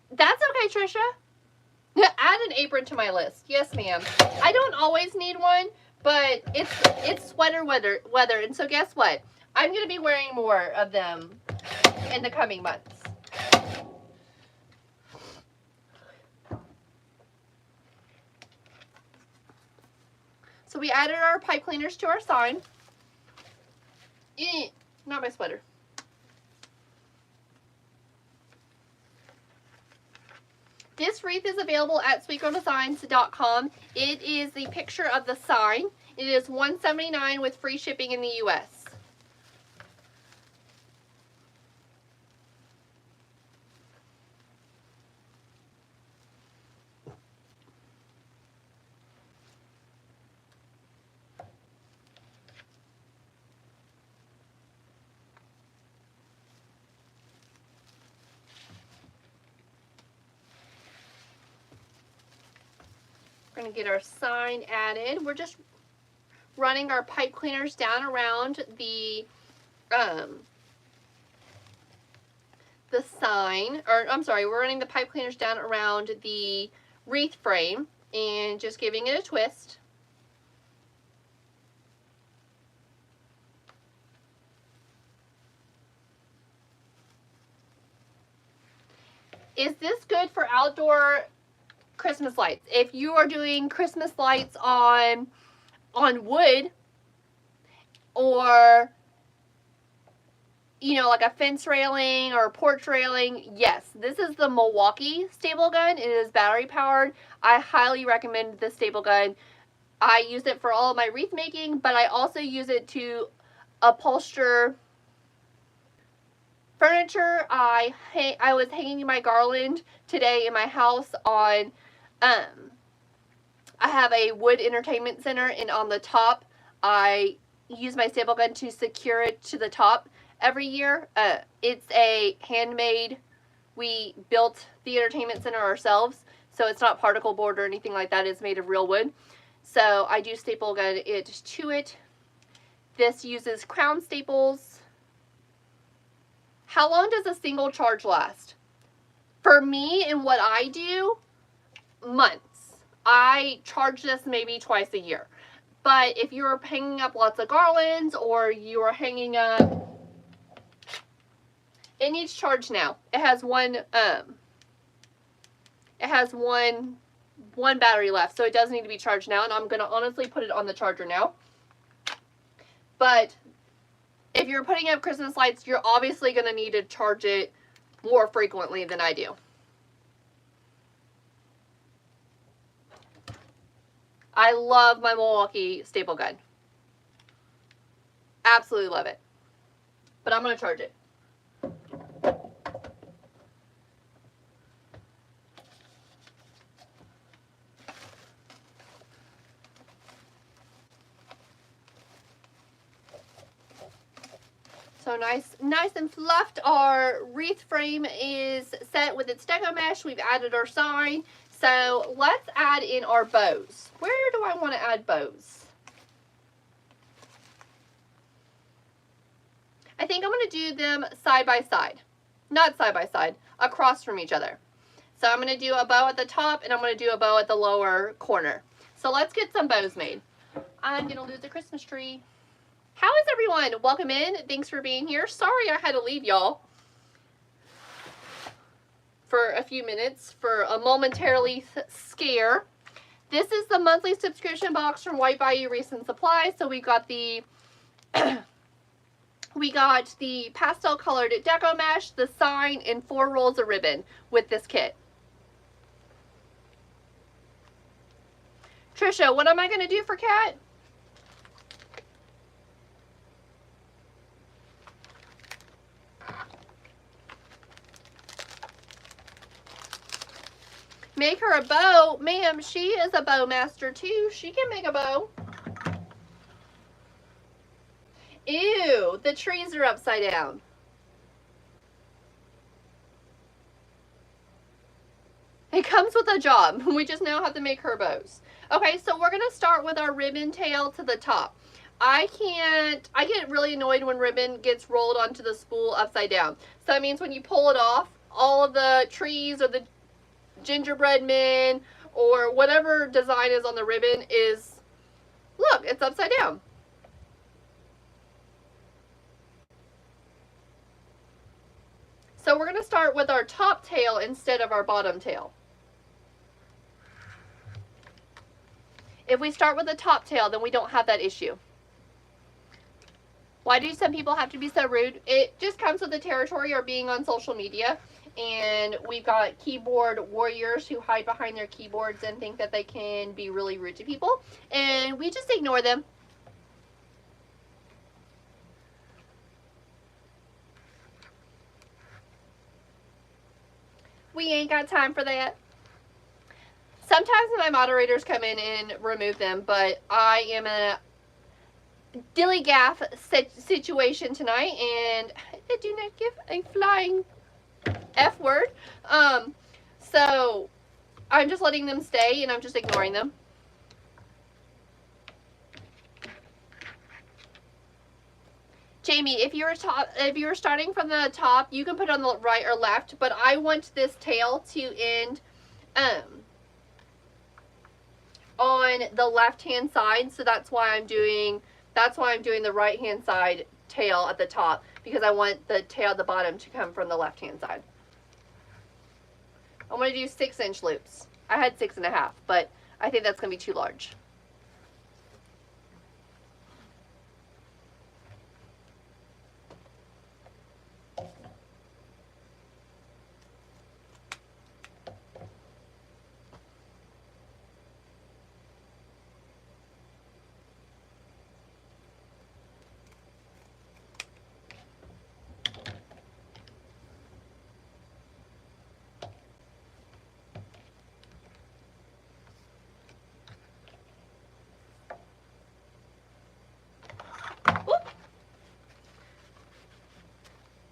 That's okay, Trisha. Add an apron to my list. Yes, ma'am. I don't always need one, but it's sweater weather, and so guess what? I'm going to be wearing more of them in the coming months. So we added our pipe cleaners to our sign. Not my sweater. This wreath is available at sweetgirldesigns.com. It is the picture of the sign. It is $179 with free shipping in the US. We're going to get our sign added. We're just running our pipe cleaners down around the sign, or I'm sorry, we're running the pipe cleaners down around the wreath frame and just giving it a twist. Is this good for outdoor Christmas lights? If you are doing Christmas lights on wood, or you know, like a fence railing or a porch railing, yes, this is the Milwaukee staple gun. It is battery powered. I highly recommend this staple gun. I use it for all of my wreath making, but I also use it to upholster furniture. I was hanging my garland today in my house on, I have a wood entertainment center, and on the top, I use my staple gun to secure it to the top every year. It's a handmade, we built the entertainment center ourselves, so it's not particle board or anything like that. It's made of real wood. So I do staple gun it to it. This uses crown staples. How long does a single charge last? For me and what I do, months. I charge this maybe twice a year. But if you're hanging up lots of garlands, or you're hanging up, it needs charge now. It has one battery left, so it does need to be charged now, and I'm going to honestly put it on the charger now. But if you're putting up Christmas lights, you're obviously going to need to charge it more frequently than I do. I love my Milwaukee staple gun. Absolutely love it. But I'm going to charge it. So nice and fluffed. Our wreath frame is set with its deco mesh. We've added our sign. So let's add in our bows. Where do I want to add bows? I think I'm going to do them side by side. Not side by side, across from each other. So I'm going to do a bow at the top, and I'm going to do a bow at the lower corner. So let's get some bows made. I'm going to lose a Christmas tree. How is everyone? Welcome in. Thanks for being here. Sorry I had to leave y'all for a few minutes for a momentarily scare. This is the monthly subscription box from White Bayou Wreaths and Supply. So we got the pastel colored deco mesh, the sign, and 4 rolls of ribbon with this kit. Trisha, what am I going to do for Kat? Make her a bow. Ma'am, she is a bow master too. She can make a bow. Ew, the trees are upside down. It comes with a job. We just now have to make her bows. Okay, so we're going to start with our ribbon tail to the top. I get really annoyed when ribbon gets rolled onto the spool upside down. So that means when you pull it off, all of the trees or the gingerbread men or whatever design is on the ribbon is, look, it's upside down. So we're going to start with our top tail instead of our bottom tail. If we start with the top tail, then we don't have that issue. Why do some people have to be so rude? It just comes with the territory or being on social media. And we've got keyboard warriors who hide behind their keyboards and think that they can be really rude to people. And we just ignore them. We ain't got time for that. Sometimes my moderators come in and remove them, but I am in a dilly-gaff situation tonight, and I do not give a flying F word. So I'm just letting them stay, and I'm just ignoring them. Jamie, if you're starting from the top, you can put it on the right or left, but I want this tail to end on the left hand side, so that's why I'm doing the right hand side tail at the top, because I want the tail at the bottom to come from the left hand side. I'm going to do 6-inch loops. I had 6.5, but I think that's going to be too large.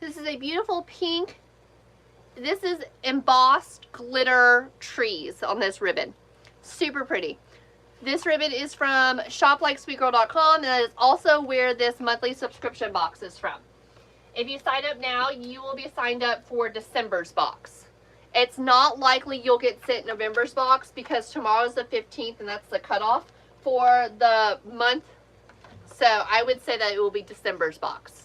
This is a beautiful pink. This is embossed glitter trees on this ribbon. Super pretty. This ribbon is from shoplikesweetgirl.com, and that is also where this monthly subscription box is from. If you sign up now, you will be signed up for December's box. It's not likely you'll get sent November's box because tomorrow's the 15th and that's the cutoff for the month. So I would say that it will be December's box.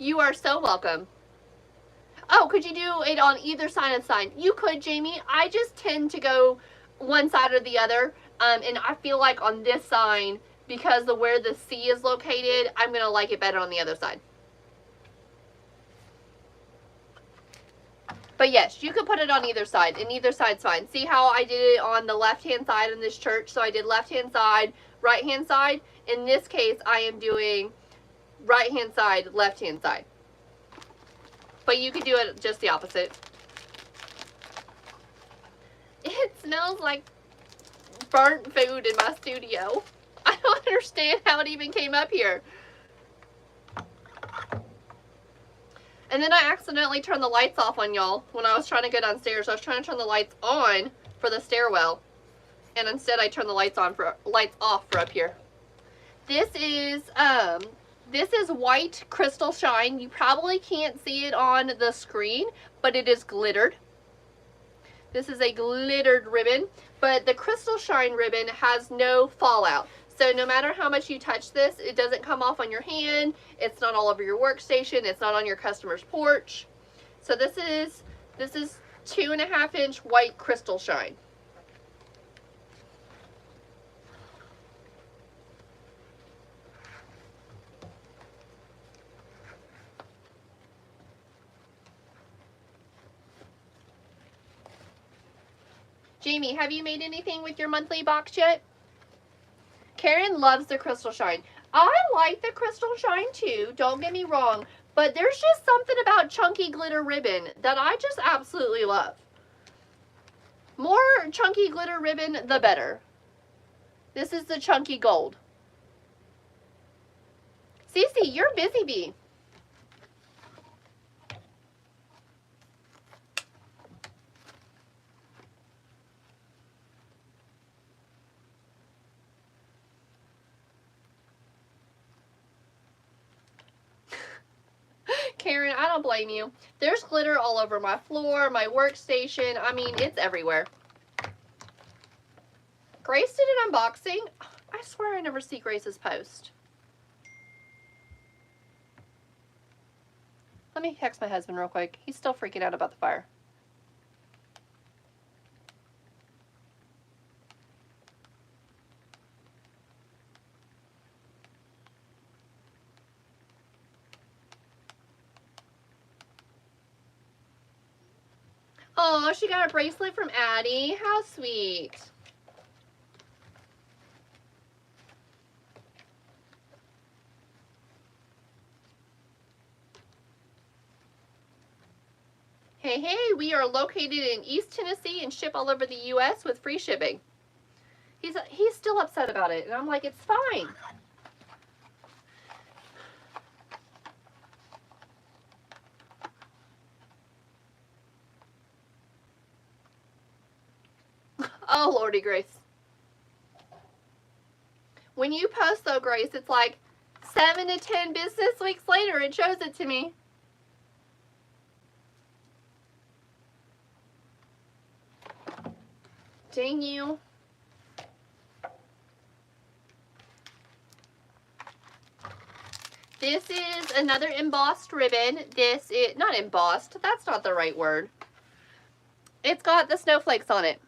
You are so welcome. Oh, could you do it on either side of the sign? You could, Jamie. I just tend to go one side or the other. And I feel like on this sign, because of where the C is located, I'm going to like it better on the other side. But yes, you could put it on either side, and either side's fine. See how I did it on the left-hand side in this church? So I did left-hand side, right-hand side. In this case, I am doing right-hand side, left-hand side. But you could do it just the opposite. It smells like burnt food in my studio. I don't understand how it even came up here. And then I accidentally turned the lights off on y'all when I was trying to go downstairs. I was trying to turn the lights on for the stairwell, and instead I turned the lights off for up here. This is white crystal shine. You probably can't see it on the screen, but it is glittered. This is a glittered ribbon, but the crystal shine ribbon has no fallout. So no matter how much you touch this, it doesn't come off on your hand. It's not all over your workstation. It's not on your customer's porch. So this is 2.5-inch white crystal shine. Jamie, have you made anything with your monthly box yet? Karen loves the crystal shine. I like the crystal shine too, don't get me wrong, but there's just something about chunky glitter ribbon that I just absolutely love. More chunky glitter ribbon, the better. This is the chunky gold. Cece, you're busy bee. Karen, I don't blame you. There's glitter all over my floor, my workstation. I mean, it's everywhere. Grace did an unboxing. I swear I never see Grace's post. Let me text my husband real quick. He's still freaking out about the fire. Oh, she got a bracelet from Addie. How sweet. Hey, hey, we are located in East Tennessee and ship all over the U.S. with free shipping. He's still upset about it, and I'm like, it's fine. Oh, Lordy Grace. When you post though, Grace, it's like 7 to 10 business weeks later, it shows it to me. Dang you. This is another embossed ribbon. This is, not embossed, that's not the right word. It's got the snowflakes on it.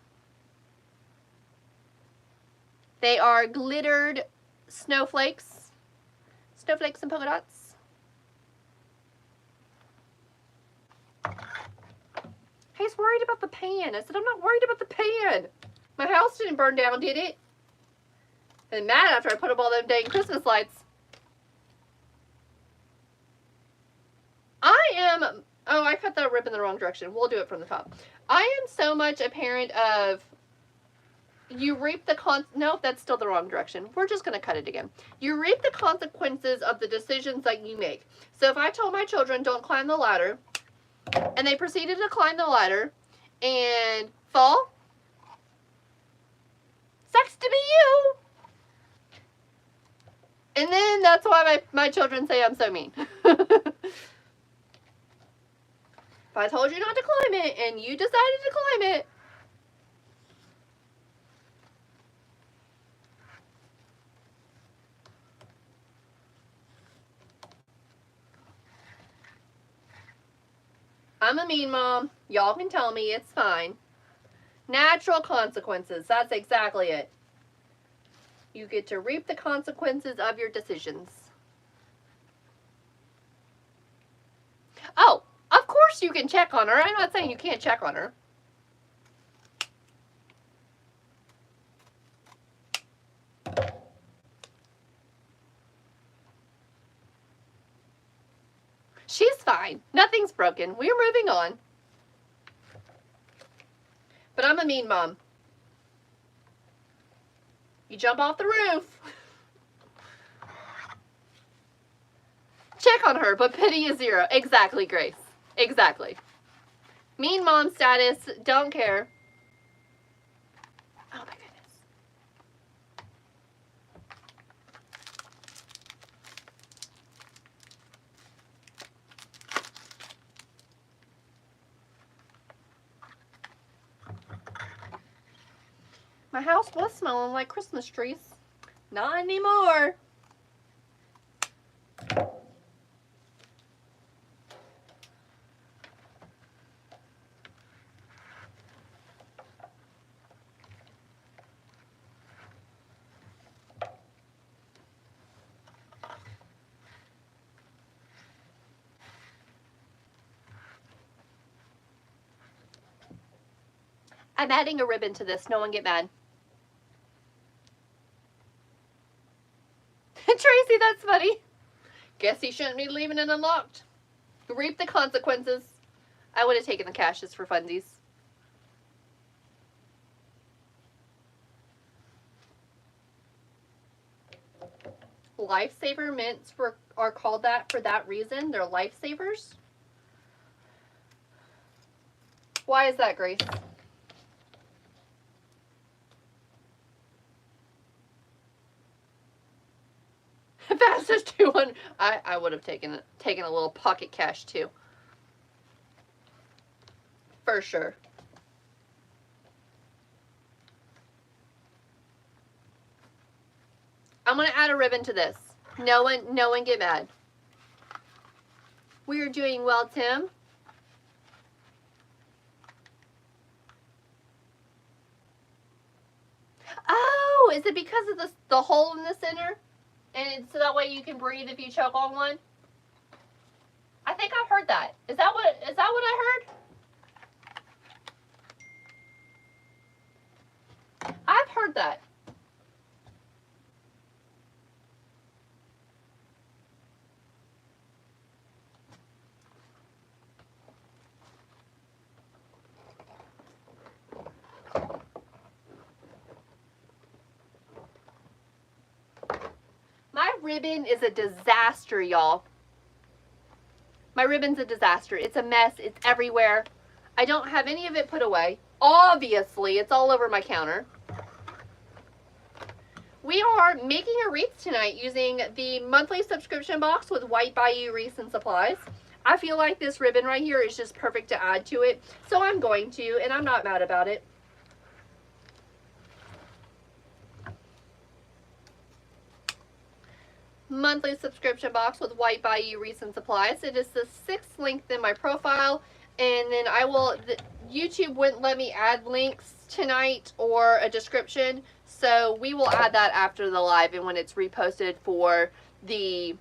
They are glittered snowflakes. Snowflakes and polka dots. He's worried about the pan. I said, I'm not worried about the pan. My house didn't burn down, did it? And mad after I put up all them dang Christmas lights. Oh, I cut the ribbon the wrong direction. We'll do it from the top. I am so much a parent of, you reap the no, that's still the wrong direction. We're just going to cut it again. You reap the consequences of the decisions that you make. So if I told my children, don't climb the ladder, and they proceeded to climb the ladder and fall, sucks to be you. And then that's why my children say I'm so mean. If I told you not to climb it and you decided to climb it, I'm a mean mom. Y'all can tell me it's fine. Natural consequences. That's exactly it. You get to reap the consequences of your decisions. Oh, of course you can check on her. I'm not saying you can't check on her. She's fine. Nothing's broken. We're moving on. But I'm a mean mom. You jump off the roof. Check on her, but pity is 0. Exactly, Grace. Exactly. Mean mom status, don't care. Oh my goodness. My house was smelling like Christmas trees. Not anymore. I'm adding a ribbon to this. No one get mad. Tracy, that's funny. Guess he shouldn't be leaving it unlocked. Reap the consequences. I would have taken the caches for funsies. Lifesaver mints are called that for that reason. They're lifesavers. Why is that, Grace? Fastest 200. I would have taken a little pocket cash too. For sure. I'm gonna add a ribbon to this. No one get mad. We are doing well, Tim. Oh, is it because of the hole in the center? And so that way you can breathe if you choke on one? I think I've heard that. Is that what I heard? I've heard that. My ribbon is a disaster, y'all. My ribbon's a disaster. It's a mess. It's everywhere. I don't have any of it put away. Obviously, it's all over my counter. We are making a wreath tonight using the monthly subscription box with White Bayou Wreaths and Supplies. I feel like this ribbon right here is just perfect to add to it, so I'm going to, and I'm not mad about it. monthly subscription box with White Bayou Wreaths and Supplies. It is the 6th link in my profile, and then YouTube wouldn't let me add links tonight or a description, so we will add that after the live and when it's reposted for the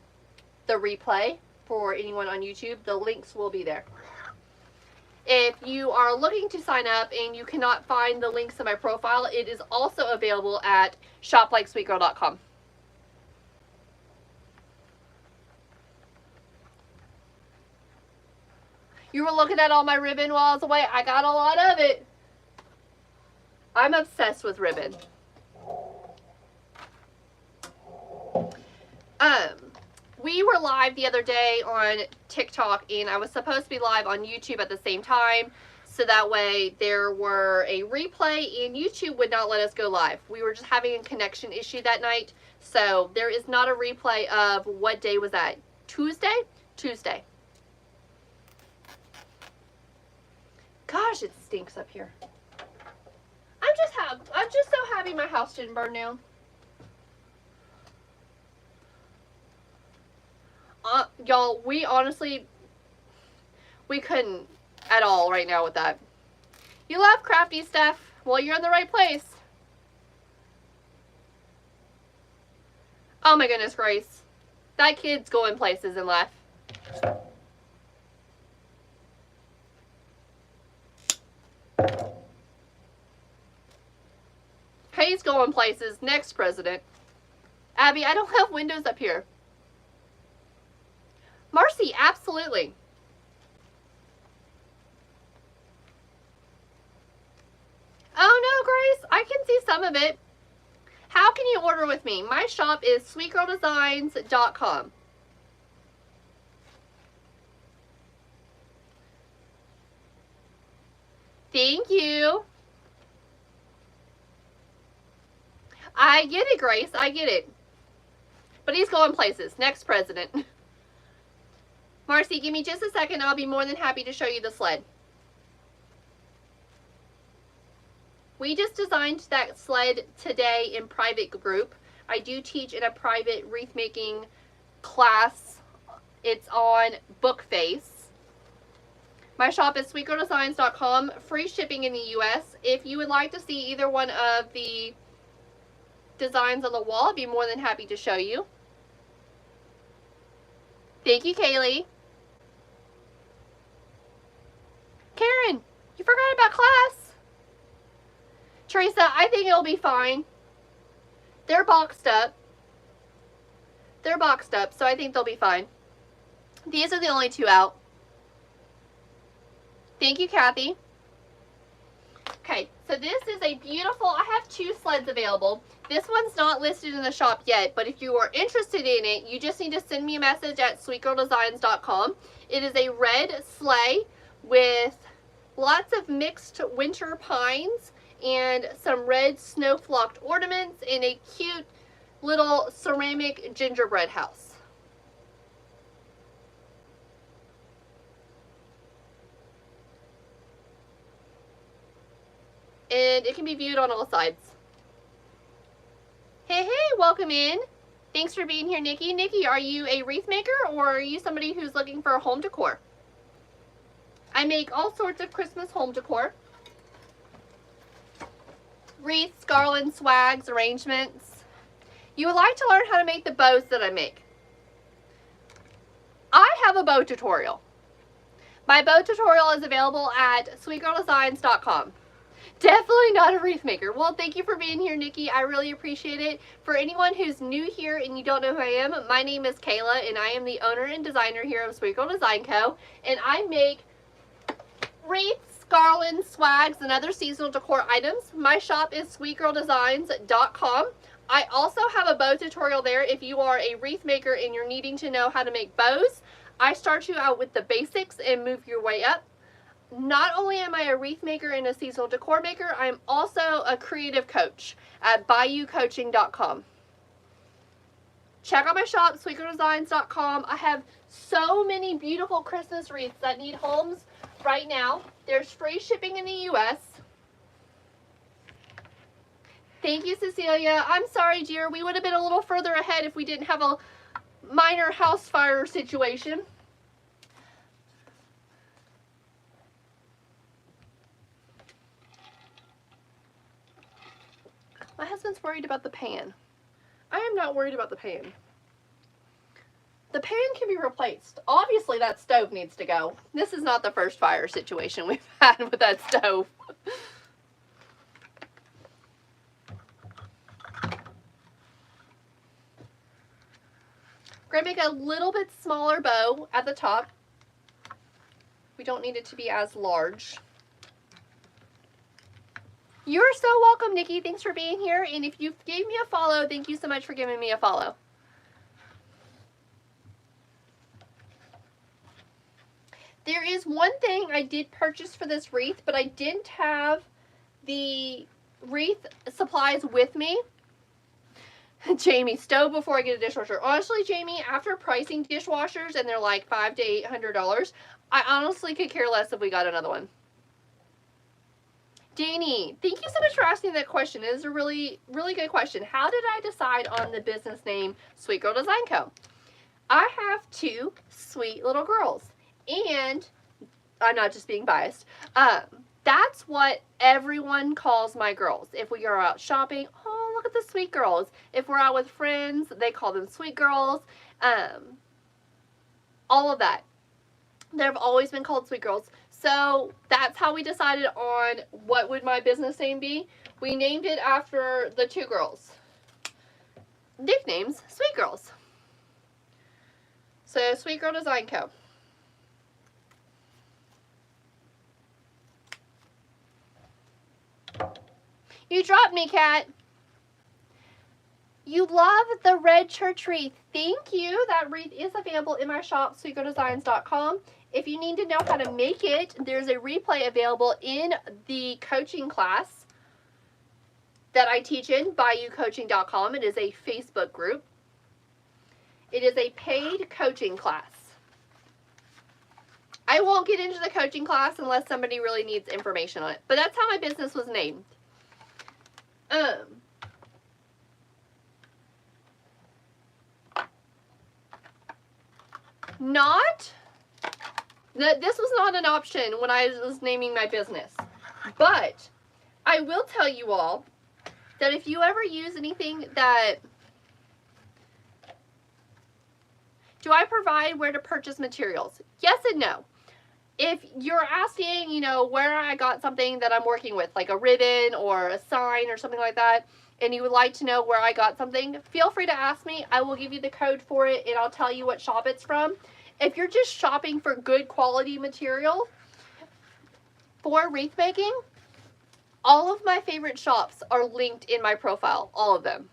replay for anyone on YouTube. The links will be there. If you are looking to sign up and you cannot find the links in my profile, it is also available at shoplikesweetgirl.com. You were looking at all my ribbon while I was away. I got a lot of it. I'm obsessed with ribbon. We were live the other day on TikTok, and I was supposed to be live on YouTube at the same time, so that way there were a replay, and YouTube would not let us go live. We were just having a connection issue that night, so there is not a replay of what day was that? Tuesday? Tuesday. Gosh, it stinks up here. I'm just so happy my house didn't burn down. Y'all, we couldn't at all right now with that. You love crafty stuff? Well, you're in the right place. Oh my goodness, Grace. That kid's going places in life. He's going places. Next president. Abby, I don't have windows up here. Marcy, absolutely. Oh no, Grace, I can see some of it. How can you order with me? My shop is sweetgirldesigns.com. Thank you. I get it, Grace. I get it. But he's going places. Next president. Marcy, give me just a second. I'll be more than happy to show you the sled. We just designed that sled today in private group. I do teach in a private wreath making class. It's on Bookface. My shop is sweetgirldesigns.com. Free shipping in the US. If you would like to see either one of the designs on the wall, I'd be more than happy to show you. Thank you, Kaylee. Karen, you forgot about class. Teresa, I think it'll be fine. They're boxed up. They're boxed up, so I think they'll be fine. These are the only two out. Thank you, Kathy. Okay, so this is a beautiful, I have two sleds available. This one's not listed in the shop yet, but if you are interested in it, you just need to send me a message at sweetgirldesigns.com. It is a red sleigh with lots of mixed winter pines and some red snow-flocked ornaments and a cute little ceramic gingerbread house. And it can be viewed on all sides. Hey, welcome in. Thanks for being here, Nikki. Nikki, are you a wreath maker or are you somebody who's looking for a home decor? I make all sorts of Christmas home decor. Wreaths, garlands, swags, arrangements. You would like to learn how to make the bows that I make. I have a bow tutorial. My bow tutorial is available at sweetgirldesigns.com. Definitely not a wreath maker. Well, thank you for being here, Nikki. I really appreciate it. For anyone who's new here and you don't know who I am, my name is Kayla, and I am the owner and designer here of Sweet Girl Design Co. And I make wreaths, garlands, swags, and other seasonal decor items. My shop is sweetgirldesigns.com. I also have a bow tutorial there if you are a wreath maker and you're needing to know how to make bows. I start you out with the basics and move your way up. Not only am I a wreath maker and a seasonal decor maker, I'm also a creative coach at bayoucoaching.com. Check out my shop, sweetgirldesigns.com. I have so many beautiful Christmas wreaths that need homes right now. There's free shipping in the US. Thank you, Cecilia. I'm sorry, dear. We would have been a little further ahead if we didn't have minor house fire situation. My husband's worried about the pan. I am not worried about the pan. The pan can be replaced. Obviously that stove needs to go. This is not the first fire situation we've had with that stove. We're going to make a little bit smaller bow at the top. We don't need it to be as large. You're so welcome, Nikki. Thanks for being here. And if you gave me a follow, thank you so much for giving me a follow. There is one thing I did purchase for this wreath, but I didn't have the wreath supplies with me. Jamie, stove before I get a dishwasher. Honestly, Jamie, after pricing dishwashers and they're like $500 to $800, I honestly could care less if we got another one. Danny, thank you so much for asking that question. It is a really, really good question. How did I decide on the business name Sweet Girl Design Co? I have two sweet little girls, and I'm not just being biased. That's what everyone calls my girls. If we are out shopping, oh, look at the sweet girls. If we're out with friends, they call them sweet girls. All of that. They've always been called sweet girls. So that's how we decided on what would my business name be. We named it after the two girls. Nicknames, Sweet Girls. So Sweet Girl Design Co. You dropped me, Kat. You love the red church wreath. Thank you. That wreath is available in my shop, sweetgirldesigns.com. If you need to know how to make it, there's a replay available in the coaching class that I teach in, bayoucoaching.com. It is a Facebook group. It is a paid coaching class. I won't get into the coaching class unless somebody really needs information on it. But that's how my business was named. This was not an option when I was naming my business. But I will tell you all that if you ever use anything that... Do I provide where to purchase materials? Yes and no. If you're asking, you know, where I got something that I'm working with, like a ribbon or a sign or something like that, and you would like to know where I got something, feel free to ask me. I will give you the code for it, and I'll tell you what shop it's from. If you're just shopping for good quality material for wreath making, all of my favorite shops are linked in my profile, all of them.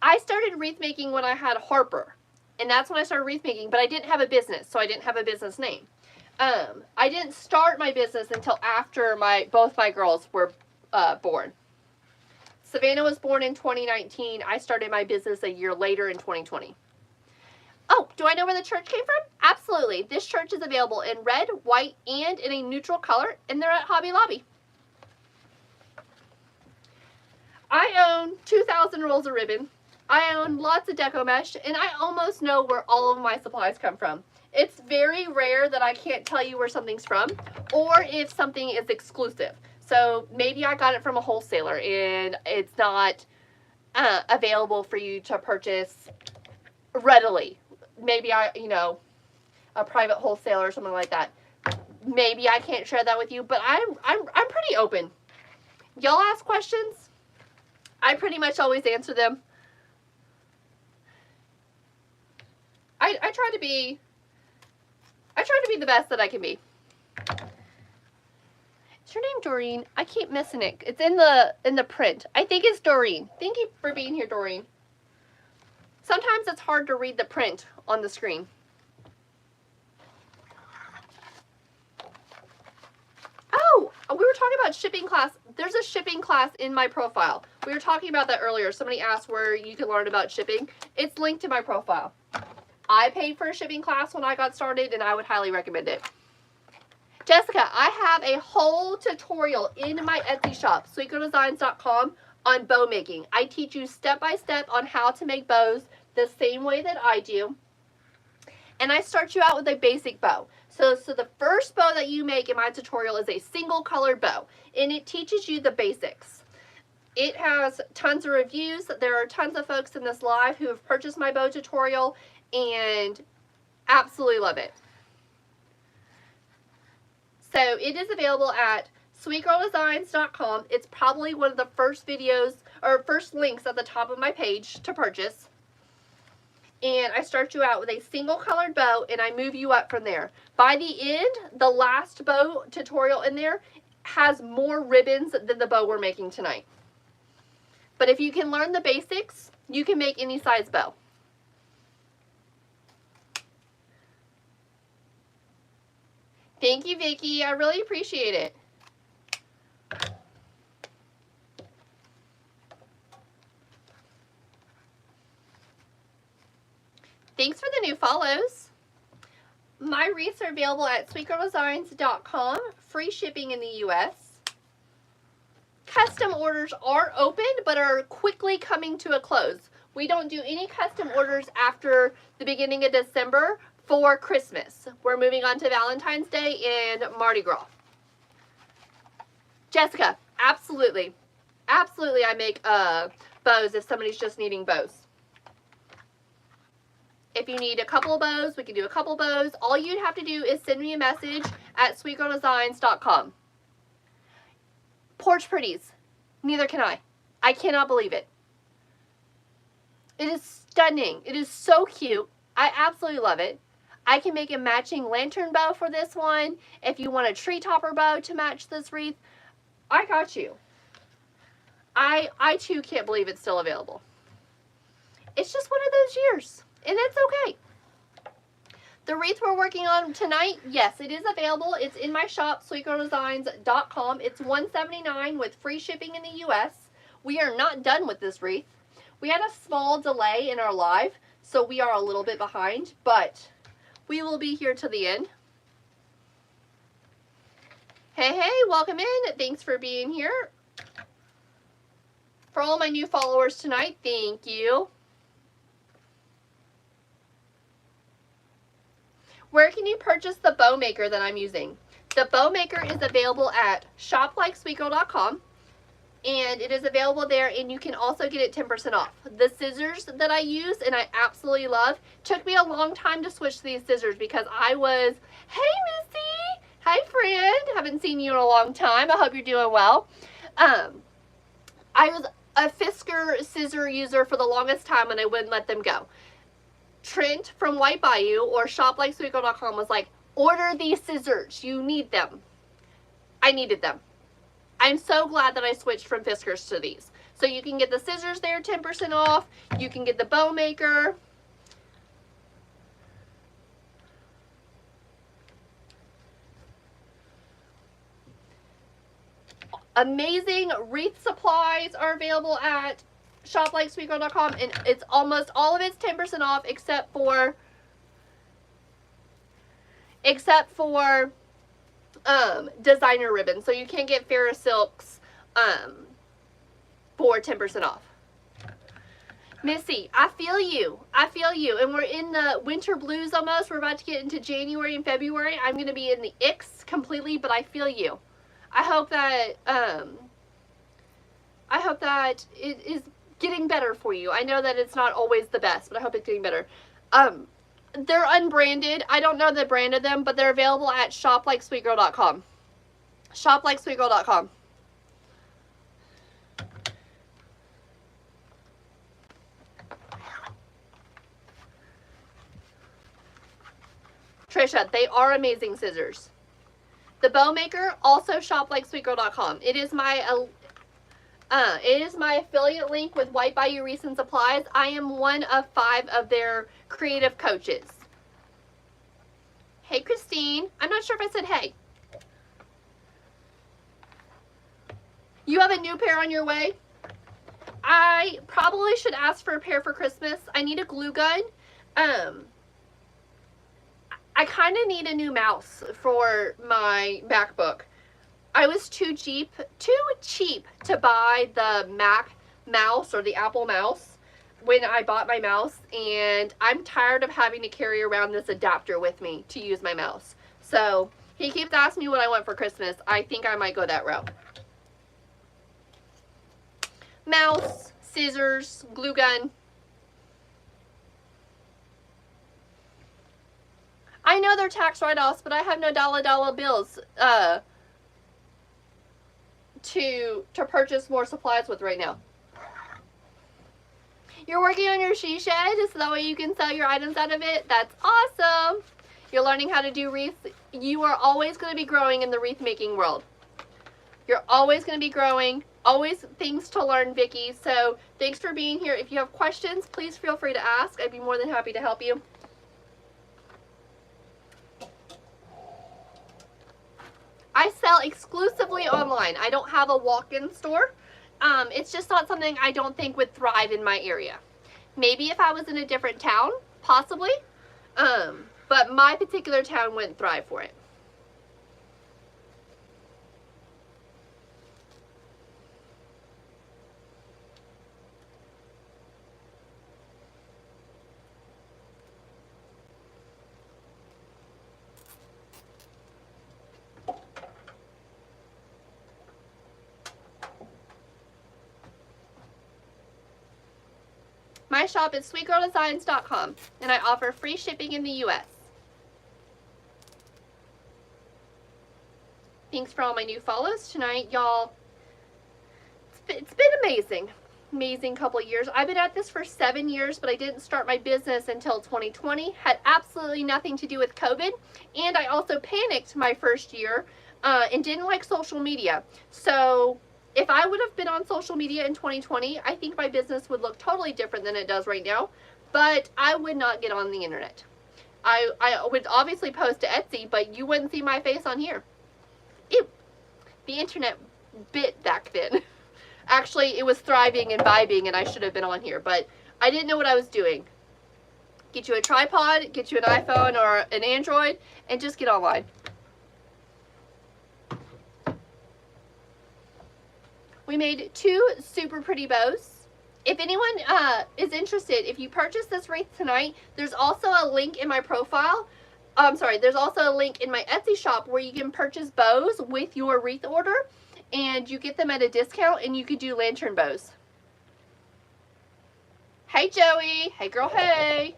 I started wreath making when I had Harper. And that's when I started wreath making, but I didn't have a business, so I didn't have a business name. I didn't start my business until after both my girls were born. Savannah was born in 2019. I started my business a year later in 2020. Oh, do I know where the church came from? Absolutely. This church is available in red, white, and in a neutral color, and they're at Hobby Lobby. I own 2,000 rolls of ribbon. I own lots of deco mesh, and I almost know where all of my supplies come from. It's very rare that I can't tell you where something's from, or if something is exclusive. So maybe I got it from a wholesaler, and it's not available for you to purchase readily. Maybe a private wholesaler or something like that. Maybe I can't share that with you, but I'm pretty open. Y'all ask questions, I pretty much always answer them. I try to be the best that I can be. Is your name Doreen? I keep missing it. It's in the print. I think it's Doreen. Thank you for being here, Doreen. Sometimes it's hard to read the print on the screen. Oh, we were talking about shipping class. There's a shipping class in my profile. We were talking about that earlier. Somebody asked where you can learn about shipping. It's linked to my profile. I paid for a shipping class when I got started, and I would highly recommend it. Jessica, I have a whole tutorial in my Etsy shop, sweetgirldesigns.com, on bow making. I teach you step by step on how to make bows the same way that I do. And I start you out with a basic bow. So the first bow that you make in my tutorial is a single colored bow, and it teaches you the basics. It has tons of reviews. There are tons of folks in this live who have purchased my bow tutorial and absolutely love it. So it is available at sweetgirldesigns.com. It's probably one of the first videos or first links at the top of my page to purchase. And I start you out with a single colored bow, and I move you up from there. By the end, the last bow tutorial in there has more ribbons than the bow we're making tonight. But if you can learn the basics, you can make any size bow. Thank you, Vicki. I really appreciate it. Thanks for the new follows. My wreaths are available at sweetgirldesigns.com. Free shipping in the US. Custom orders are open, but are quickly coming to a close. We don't do any custom orders after the beginning of December for Christmas. We're moving on to Valentine's Day and Mardi Gras. Jessica, absolutely. Absolutely, I make bows if somebody's just needing bows. If you need a couple of bows, we can do a couple of bows. All you'd have to do is send me a message at sweetgirldesigns.com. Porch pretties. Neither can I. I cannot believe it. It is stunning. It is so cute. I absolutely love it. I can make a matching lantern bow for this one. If you want a tree topper bow to match this wreath, I got you. I too can't believe it's still available. It's just one of those years. And it's okay. The wreath we're working on tonight, yes, it is available. It's in my shop, sweetgirldesigns.com. It's $179 with free shipping in the US. We are not done with this wreath. We had a small delay in our live, so we are a little bit behind, but we will be here to the end. Hey, welcome in. Thanks for being here. For all my new followers tonight, thank you. Where can you purchase the bow maker that I'm using? The bow maker is available at shoplikesweetgirl.com, and it is available there, and you can also get it 10% off. The scissors that I use and I absolutely love, took me a long time to switch to these scissors because I was, hey Missy, hi friend, haven't seen you in a long time, I hope you're doing well. I was a Fisker scissor user for the longest time and I wouldn't let them go. Trent from White Bayou or shoplikesweetgirl.com was like, order these scissors, you need them. I needed them. I'm so glad that I switched from Fiskers to these. So you can get the scissors there 10% off, you can get the bow maker. Amazing wreath supplies are available at shoplikesweetgirl.com, and it's almost all of it's 10% off except for designer ribbon. So you can get Ferris Silks for 10% off. Missy, I feel you. And we're in the winter blues almost. We're about to get into January and February. I'm going to be in the icks completely, but I feel you. I hope that it is getting better for you. I know that it's not always the best, but I hope it's getting better. They're unbranded. I don't know the brand of them, but they're available at shoplikesweetgirl.com. Shoplikesweetgirl.com. Trisha, they are amazing scissors. The bow maker, also shoplikesweetgirl.com. It is my affiliate link with White Bayou Wreaths and Supplies. I am one of 5 of their creative coaches. Hey, Christine. I'm not sure if I said hey. You have a new pair on your way? I probably should ask for a pair for Christmas. I need a glue gun. I kind of need a new mouse for my MacBook. I was too cheap to buy the Mac mouse or the Apple mouse when I bought my mouse, and I'm tired of having to carry around this adapter with me to use my mouse. So he keeps asking me what I want for Christmas. I think I might go that route. Mouse, scissors, glue gun. I know they're tax write-offs, but I have no dollar bills to purchase more supplies with right now. You're working on your she shed so that way you can sell your items out of it? That's awesome. You're learning how to do wreaths. You are always going to be growing in the wreath making world. You're always going to be growing. Always things to learn, Vicki. So thanks for being here. If you have questions, please feel free to ask. I'd be more than happy to help you. I sell exclusively online. I don't have a walk-in store. It's just not something I don't think would thrive in my area. Maybe if I was in a different town, possibly. But my particular town wouldn't thrive for it. My shop is sweetgirldesigns.com, and I offer free shipping in the U.S. Thanks for all my new follows tonight, y'all. It's been amazing. Amazing couple of years. I've been at this for 7 years, but I didn't start my business until 2020. Had absolutely nothing to do with COVID, and I also panicked my first year and didn't like social media. So if I would have been on social media in 2020, I think my business would look totally different than it does right now, but I would not get on the internet. I would obviously post to Etsy, but you wouldn't see my face on here. Ew. The internet bit back then. Actually, it was thriving and vibing, and I should have been on here, but I didn't know what I was doing. Get you a tripod, get you an iPhone or an Android, and just get online. We made 2 super pretty bows. If anyone is interested, if you purchase this wreath tonight, there's also a link in my profile. There's also a link in my Etsy shop where you can purchase bows with your wreath order, and you get them at a discount, and you could do lantern bows. Hey, Joey. Hey, girl, hey.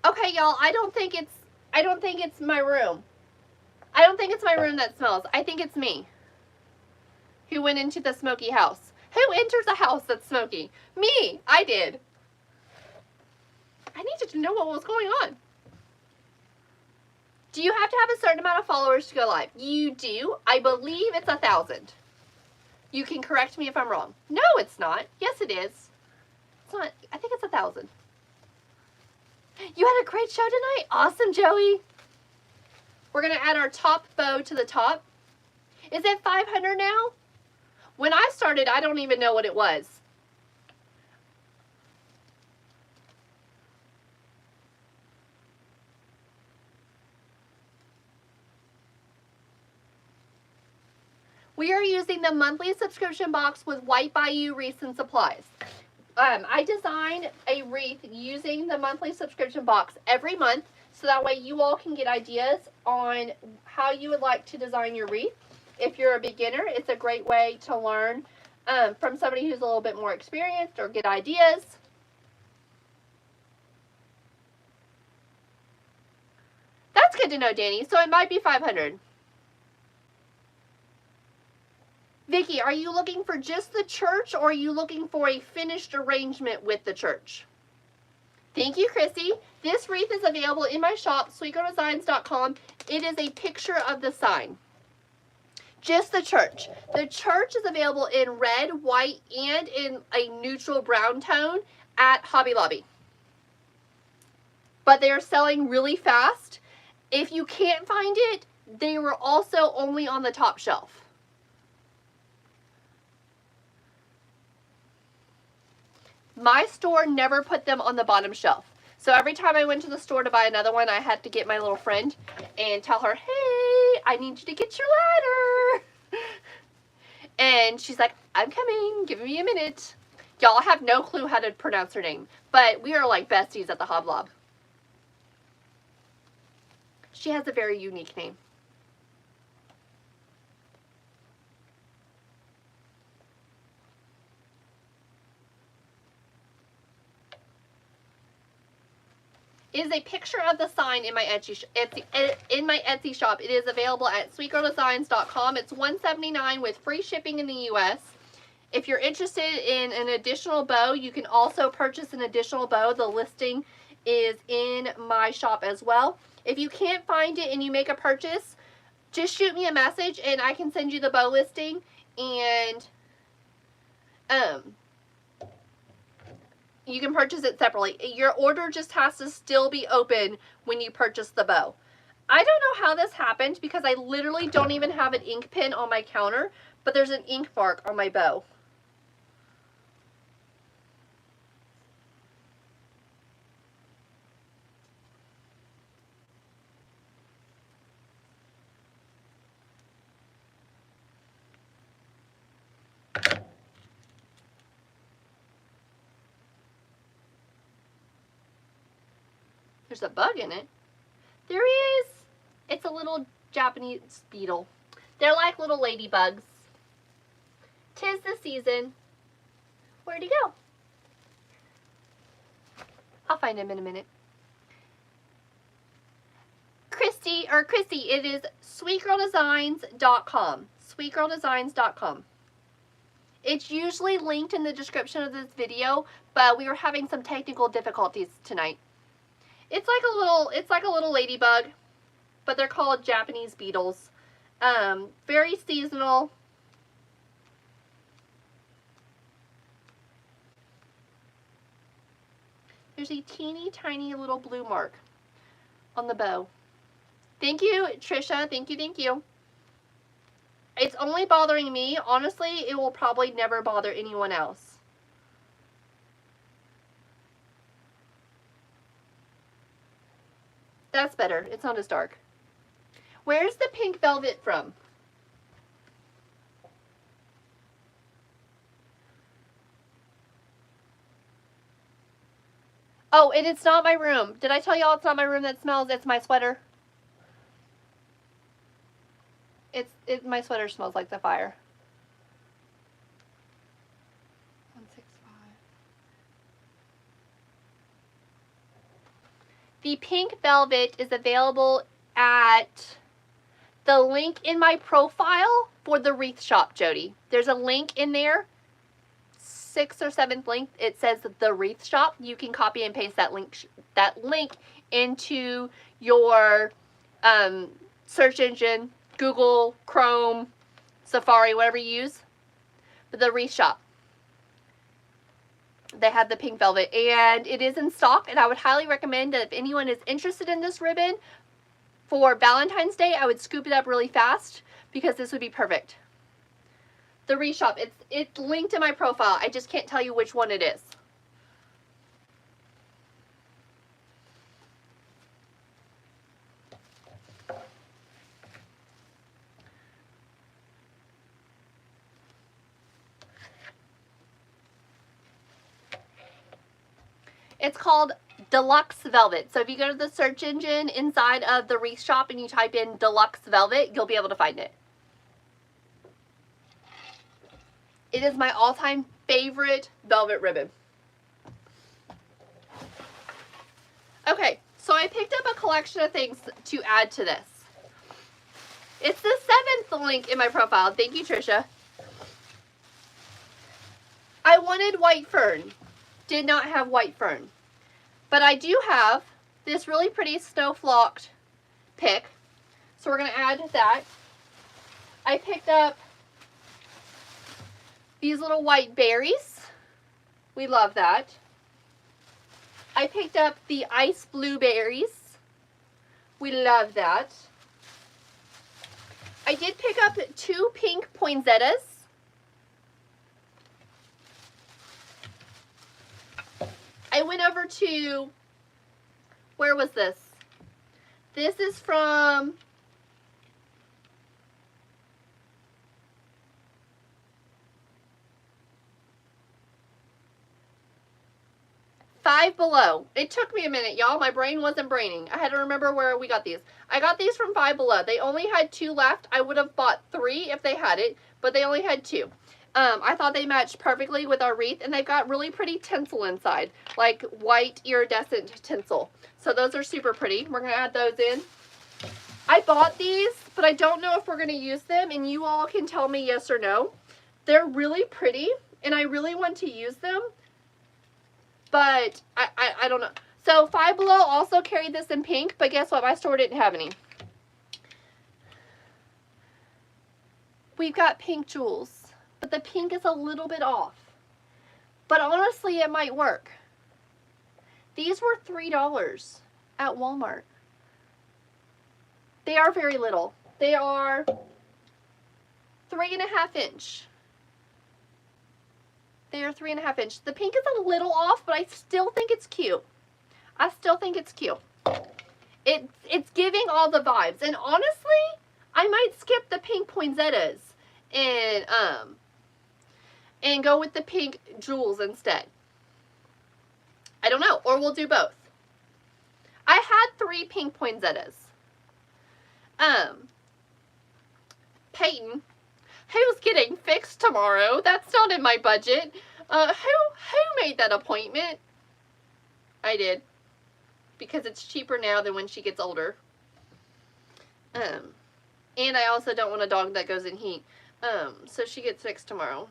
Okay, y'all, I don't think it's my room. I don't think it's my room that smells. I think it's me who went into the smoky house. Who enters a house that's smoky? Me. I did. I needed to know what was going on. Do you have to have a certain amount of followers to go live? You do. I believe it's 1,000. You can correct me if I'm wrong. No, it's not. Yes, it is. It's not. I think it's 1,000. You had a great show tonight. Awesome, Joey. We're going to add our top bow to the top. Is it 500 now? When I started, I don't even know what it was. We are using the monthly subscription box with White Bayou Wreaths and Supplies. I design a wreath using the monthly subscription box every month, so that way you all can get ideas on how you would like to design your wreath. If you're a beginner, it's a great way to learn from somebody who's a little bit more experienced or get ideas. That's good to know, Danny. So it might be 500. Vicki, are you looking for just the church, or are you looking for a finished arrangement with the church? Thank you, Chrissy. This wreath is available in my shop, sweetgirldesigns.com. It is a picture of the sign. Just the church. The church is available in red, white, and in a neutral brown tone at Hobby Lobby. But they are selling really fast. If you can't find it, they were also only on the top shelf. My store never put them on the bottom shelf. So every time I went to the store to buy another one, I had to get my little friend and tell her, hey, I need you to get your ladder. And she's like, I'm coming, give me a minute. Y'all have no clue how to pronounce her name, but we are like besties at the Hoblob. She has a very unique name. It is a picture of the sign in my Etsy shop. It is available at sweetgirldesigns.com. It's $179 with free shipping in the US. If you're interested in an additional bow, you can also purchase an additional bow. The listing is in my shop as well. If you can't find it and you make a purchase, just shoot me a message and I can send you the bow listing, and you can purchase it separately. Your order just has to still be open when you purchase the bow. I don't know how this happened because I literally don't even have an ink pen on my counter, but there's an ink mark on my bow. There's a bug in it. There is. It's a little Japanese beetle. They're like little ladybugs. 'Tis the season. Where'd he go? I'll find him in a minute. Christy, it is sweetgirldesigns.com. Sweetgirldesigns.com. It's usually linked in the description of this video, but we were having some technical difficulties tonight. It's like a little ladybug, but they're called Japanese beetles. Very seasonal. There's a teeny tiny little blue mark on the bow. Thank you, Trisha. Thank you. It's only bothering me. Honestly, it will probably never bother anyone else. That's better. It's not as dark. Where's the pink velvet from? Oh, and it's not my room. Did I tell y'all it's not my room that smells? It's my sweater. My sweater smells like the fire. 165. The pink velvet is available at the link in my profile for the wreath shop, Jody. There's a link in there, 6th or 7th link. It says the wreath shop. You can copy and paste that link into your search engine, Google, Chrome, Safari, whatever you use. But the wreath shop. They have the pink velvet, and it is in stock, and I would highly recommend that if anyone is interested in this ribbon for Valentine's Day, I would scoop it up really fast because this would be perfect. The wreath shop, it's linked in my profile. I just can't tell you which one it is. It's called Deluxe Velvet. So if you go to the search engine inside of the wreath shop and you type in Deluxe Velvet, you'll be able to find it. It is my all-time favorite velvet ribbon. Okay, so I picked up a collection of things to add to this. It's the 7th link in my profile. Thank you, Trisha. I wanted white fern. Did not have white fern. But I do have this really pretty snow flocked pick. So we're going to add that. I picked up these little white berries. We love that. I picked up the ice blueberries. We love that. I did pick up 2 pink poinsettias. I went over to Where was this? This is from Five Below. It took me a minute, y'all. My brain wasn't braining. I had to remember where we got these. I got these from Five Below. They only had 2 left. I would have bought 3 if they had it, but they only had 2. I thought they matched perfectly with our wreath, and they've got really pretty tinsel inside, like white iridescent tinsel. So those are super pretty. We're going to add those in. I bought these, but I don't know if we're going to use them, and you all can tell me yes or no. They're really pretty, and I really want to use them, but I don't know. So Five Below also carried this in pink, but guess what? My store didn't have any. We've got pink jewels, but the pink is a little bit off. But honestly, it might work. These were $3 at Walmart. They are very little. They are 3.5 inch. They are 3.5 inch. The pink is a little off, but I still think it's cute. I still think it's cute. It's giving all the vibes. And honestly, I might skip the pink poinsettias and go with the pink jewels instead. I don't know. Or we'll do both. I had 3 pink poinsettias. Peyton, who's getting fixed tomorrow? That's not in my budget. Who made that appointment? I did. Because it's cheaper now than when she gets older. And I also don't want a dog that goes in heat. So she gets fixed tomorrow.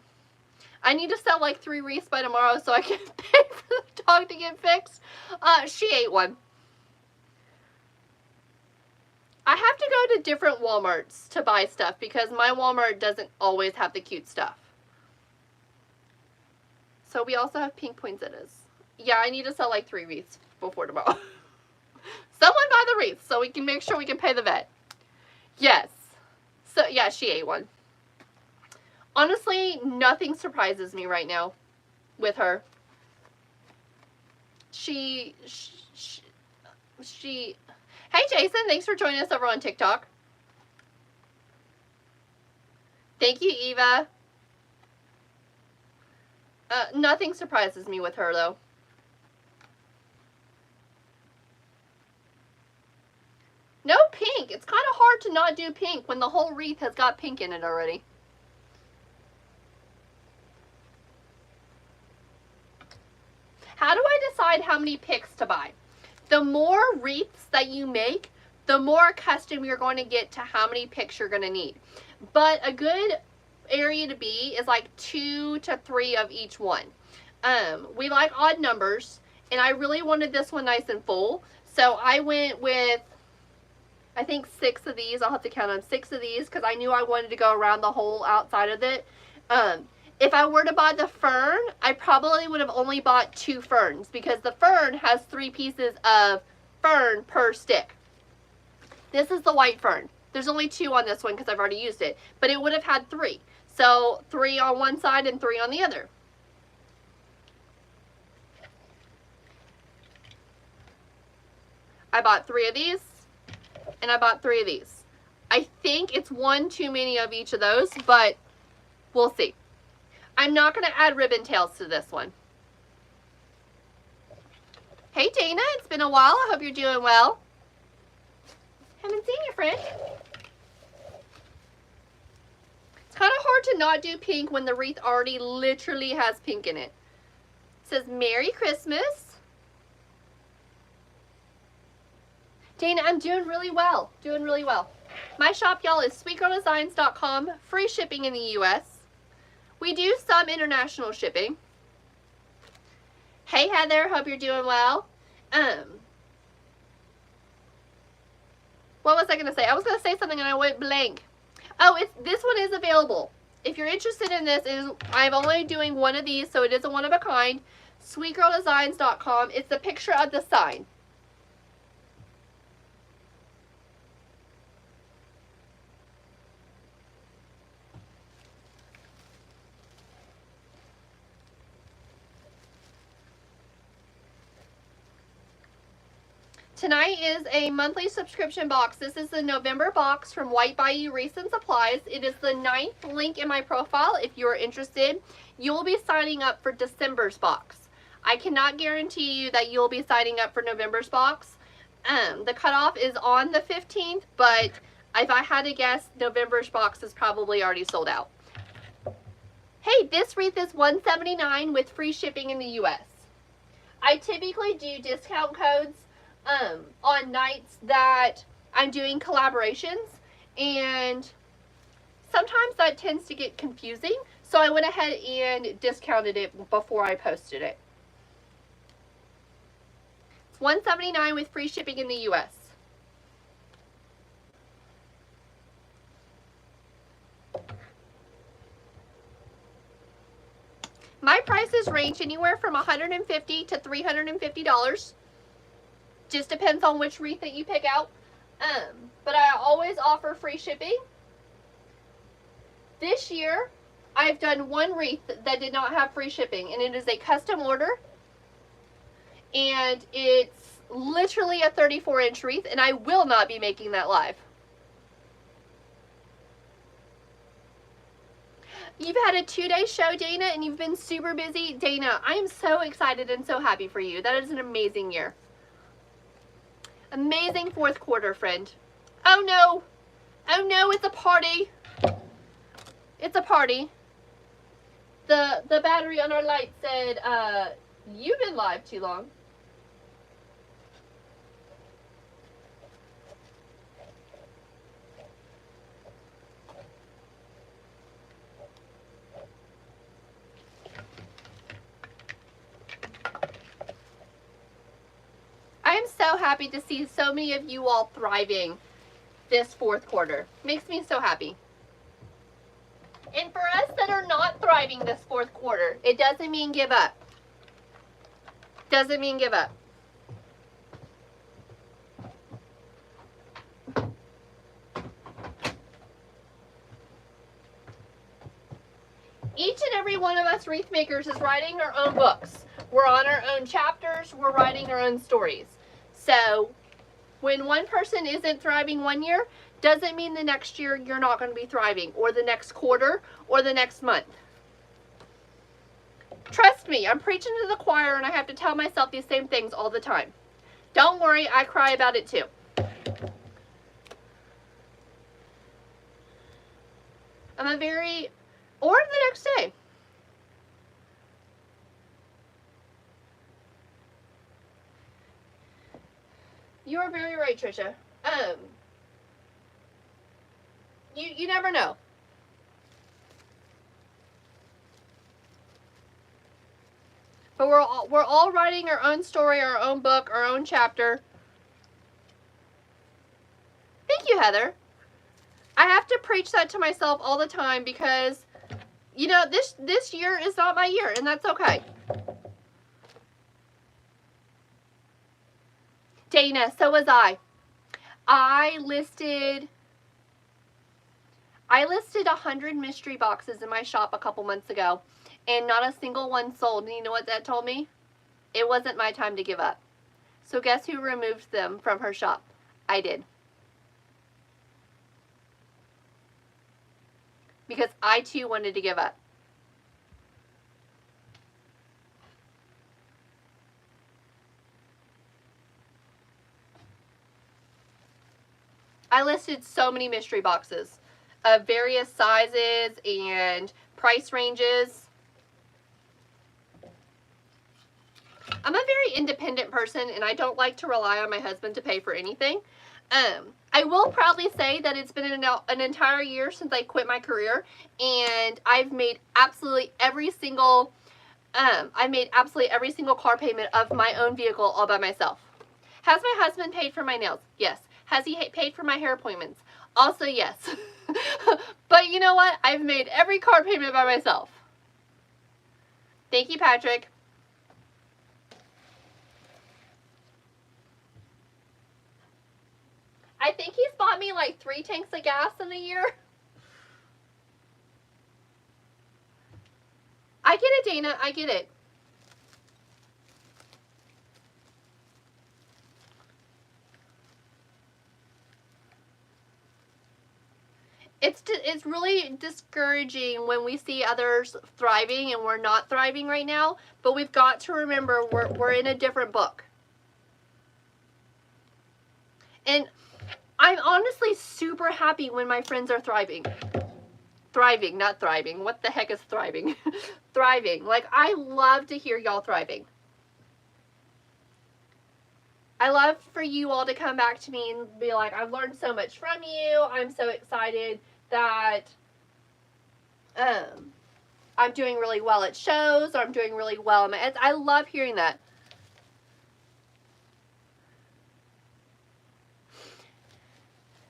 I need to sell like 3 wreaths by tomorrow so I can pay for the dog to get fixed. She ate one. I have to go to different Walmarts to buy stuff because my Walmart doesn't always have the cute stuff. So we also have pink poinsettias. Yeah, I need to sell like 3 wreaths before tomorrow. Someone buy the wreaths so we can make sure we can pay the vet. Yes. So yeah, she ate one. Honestly, nothing surprises me right now with her. She Hey Jason, thanks for joining us over on TikTok. Thank you, Eva. Nothing surprises me with her though. No pink. It's kind of hard to not do pink when the whole wreath has got pink in it already. How do I decide how many picks to buy? The more wreaths that you make, the more accustomed you're going to get to how many picks you're going to need. But a good area to be is like 2 to 3 of each one. We like odd numbers, and I really wanted this one nice and full. So I went with, I think 6 of these. I'll have to count them. 6 of these because I knew I wanted to go around the whole outside of it. If I were to buy the fern, I probably would have only bought 2 ferns because the fern has 3 pieces of fern per stick. This is the white fern. There's only 2 on this one because I've already used it, but it would have had 3. So 3 on one side and 3 on the other. I bought 3 of these and I bought 3 of these. I think it's 1 too many of each of those, but we'll see. I'm not going to add ribbon tails to this one. Hey Dana, it's been a while. I hope you're doing well. Haven't seen you, friend. It's kind of hard to not do pink when the wreath already literally has pink in it. It says Merry Christmas. Dana, I'm doing really well. Doing really well. My shop, y'all, is sweetgirldesigns.com. Free shipping in the US. We do some international shipping. Hey Heather, hope you're doing well. What was I going to say? I was going to say something and I went blank. Oh, this one is available. If you're interested in this, I'm only doing 1 of these, so it is a one of a kind. Sweetgirldesigns.com. It's the picture of the sign. Tonight is a monthly subscription box. This is the November box from White Bayou Wreaths and Supplies. It is the 9th link in my profile. If you are interested, you will be signing up for December's box. I cannot guarantee you that you'll be signing up for November's box. The cutoff is on the 15th, but if I had to guess, November's box is probably already sold out. Hey, this wreath is $179 with free shipping in the US. I typically do discount codes on nights that I'm doing collaborations, and sometimes that tends to get confusing, so I went ahead and discounted it before I posted it. It's $179 with free shipping in the US. My prices range anywhere from $150 to $350. Just depends on which wreath that you pick out. But I always offer free shipping. This year, I've done one wreath that did not have free shipping, and it is a custom order. And it's literally a 34-inch wreath, and I will not be making that live. You've had a 2-day show, Dana, and you've been super busy. Dana, I am so excited and so happy for you. That is an amazing year. Amazing 4th quarter, friend. Oh no. Oh no, it's a party. It's a party. The battery on our light said, you've been live too long. I am so happy to see so many of you all thriving this 4th quarter. Makes me so happy. And for us that are not thriving this 4th quarter, it doesn't mean give up. Doesn't mean give up. Each and every one of us wreath makers is writing our own books. We're on our own chapters. We're writing our own stories. So when one person isn't thriving one year, doesn't mean the next year you're not going to be thriving, or the next quarter, or the next month. Trust me, I'm preaching to the choir, and I have to tell myself these same things all the time. Don't worry, I cry about it too. Or the next day. You are very right, Trisha. You never know. But we're all writing our own story, our own book, our own chapter. Thank you, Heather. I have to preach that to myself all the time because, you know, this year is not my year, and that's okay. Dana, so was I. I listed 100 mystery boxes in my shop a couple months ago, and not a single one sold. And you know what that told me? It wasn't my time to give up. So guess who removed them from her shop? I did. Because I too wanted to give up. I listed so many mystery boxes of various sizes and price ranges. I'm a very independent person, and I don't like to rely on my husband to pay for anything. I will proudly say that it's been an entire year since I quit my career, and I've made absolutely every single car payment of my own vehicle all by myself. Has my husband paid for my nails? Yes. Has he paid for my hair appointments? Also, yes. But you know what? I've made every car payment by myself. Thank you, Patrick. I think he's bought me like 3 tanks of gas in a year. I get it, Dana. I get it. It's really discouraging when we see others thriving and we're not thriving right now, but we've got to remember we're in a different book. And I'm honestly super happy when my friends are thriving. Thriving, not thriving. What the heck is thriving? Thriving. Like, I love to hear y'all thriving. I love for you all to come back to me and be like, I've learned so much from you. I'm so excited that I'm doing really well at shows, or I'm doing really well in my, I love hearing that.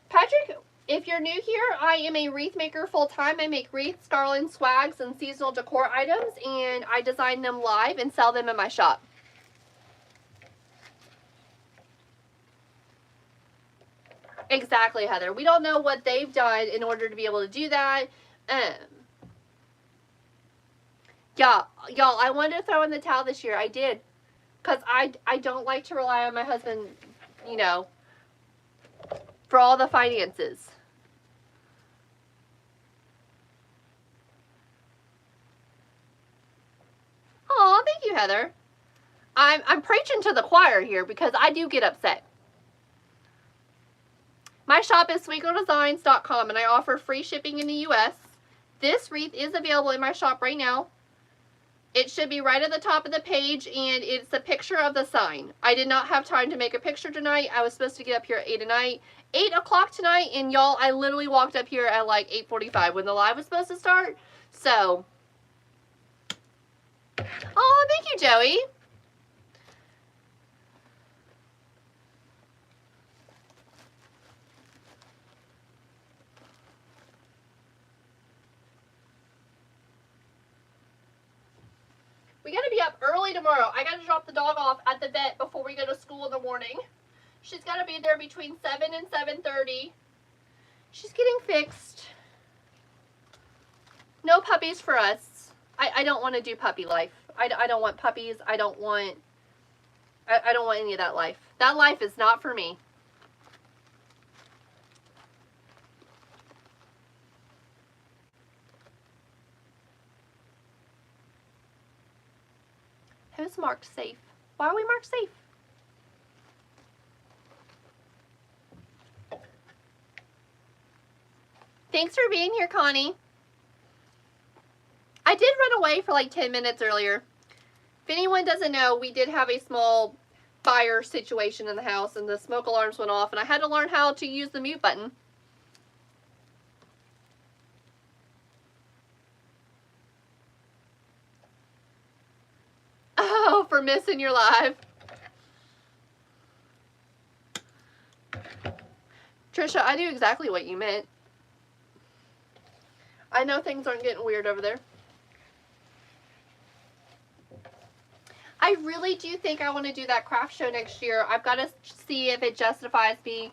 Patrick, if you're new here, I am a wreath maker full-time. I make wreaths, garlands, swags, and seasonal decor items, and I design them live and sell them in my shop. Exactly, Heather. We don't know what they've done in order to be able to do that. Y'all, I wanted to throw in the towel this year. I did. Because I don't like to rely on my husband, you know, for all the finances. Oh, thank you, Heather. I'm preaching to the choir here because I do get upset. My shop is sweetgirldesigns.com, and I offer free shipping in the U.S. This wreath is available in my shop right now. It should be right at the top of the page, and it's a picture of the sign. I did not have time to make a picture tonight. I was supposed to get up here at 8 o'clock tonight, and y'all, I literally walked up here at like 8:45 when the live was supposed to start. So, oh, thank you, Joey. We gotta be up early tomorrow. I gotta drop the dog off at the vet before we go to school in the morning. She's gotta be there between 7 and 7:30. She's getting fixed. No puppies for us. I don't want to do puppy life. I don't want puppies. I don't want any of that life. That life is not for me. Who's marked safe? Why are we marked safe? Thanks for being here, Connie. I did run away for like 10 minutes earlier. If anyone doesn't know, we did have a small fire situation in the house, and the smoke alarms went off, and I had to learn how to use the mute button. Oh, for missing your live. Trisha, I knew exactly what you meant. I know things aren't getting weird over there. I really do think I want to do that craft show next year. I've got to see if it justifies me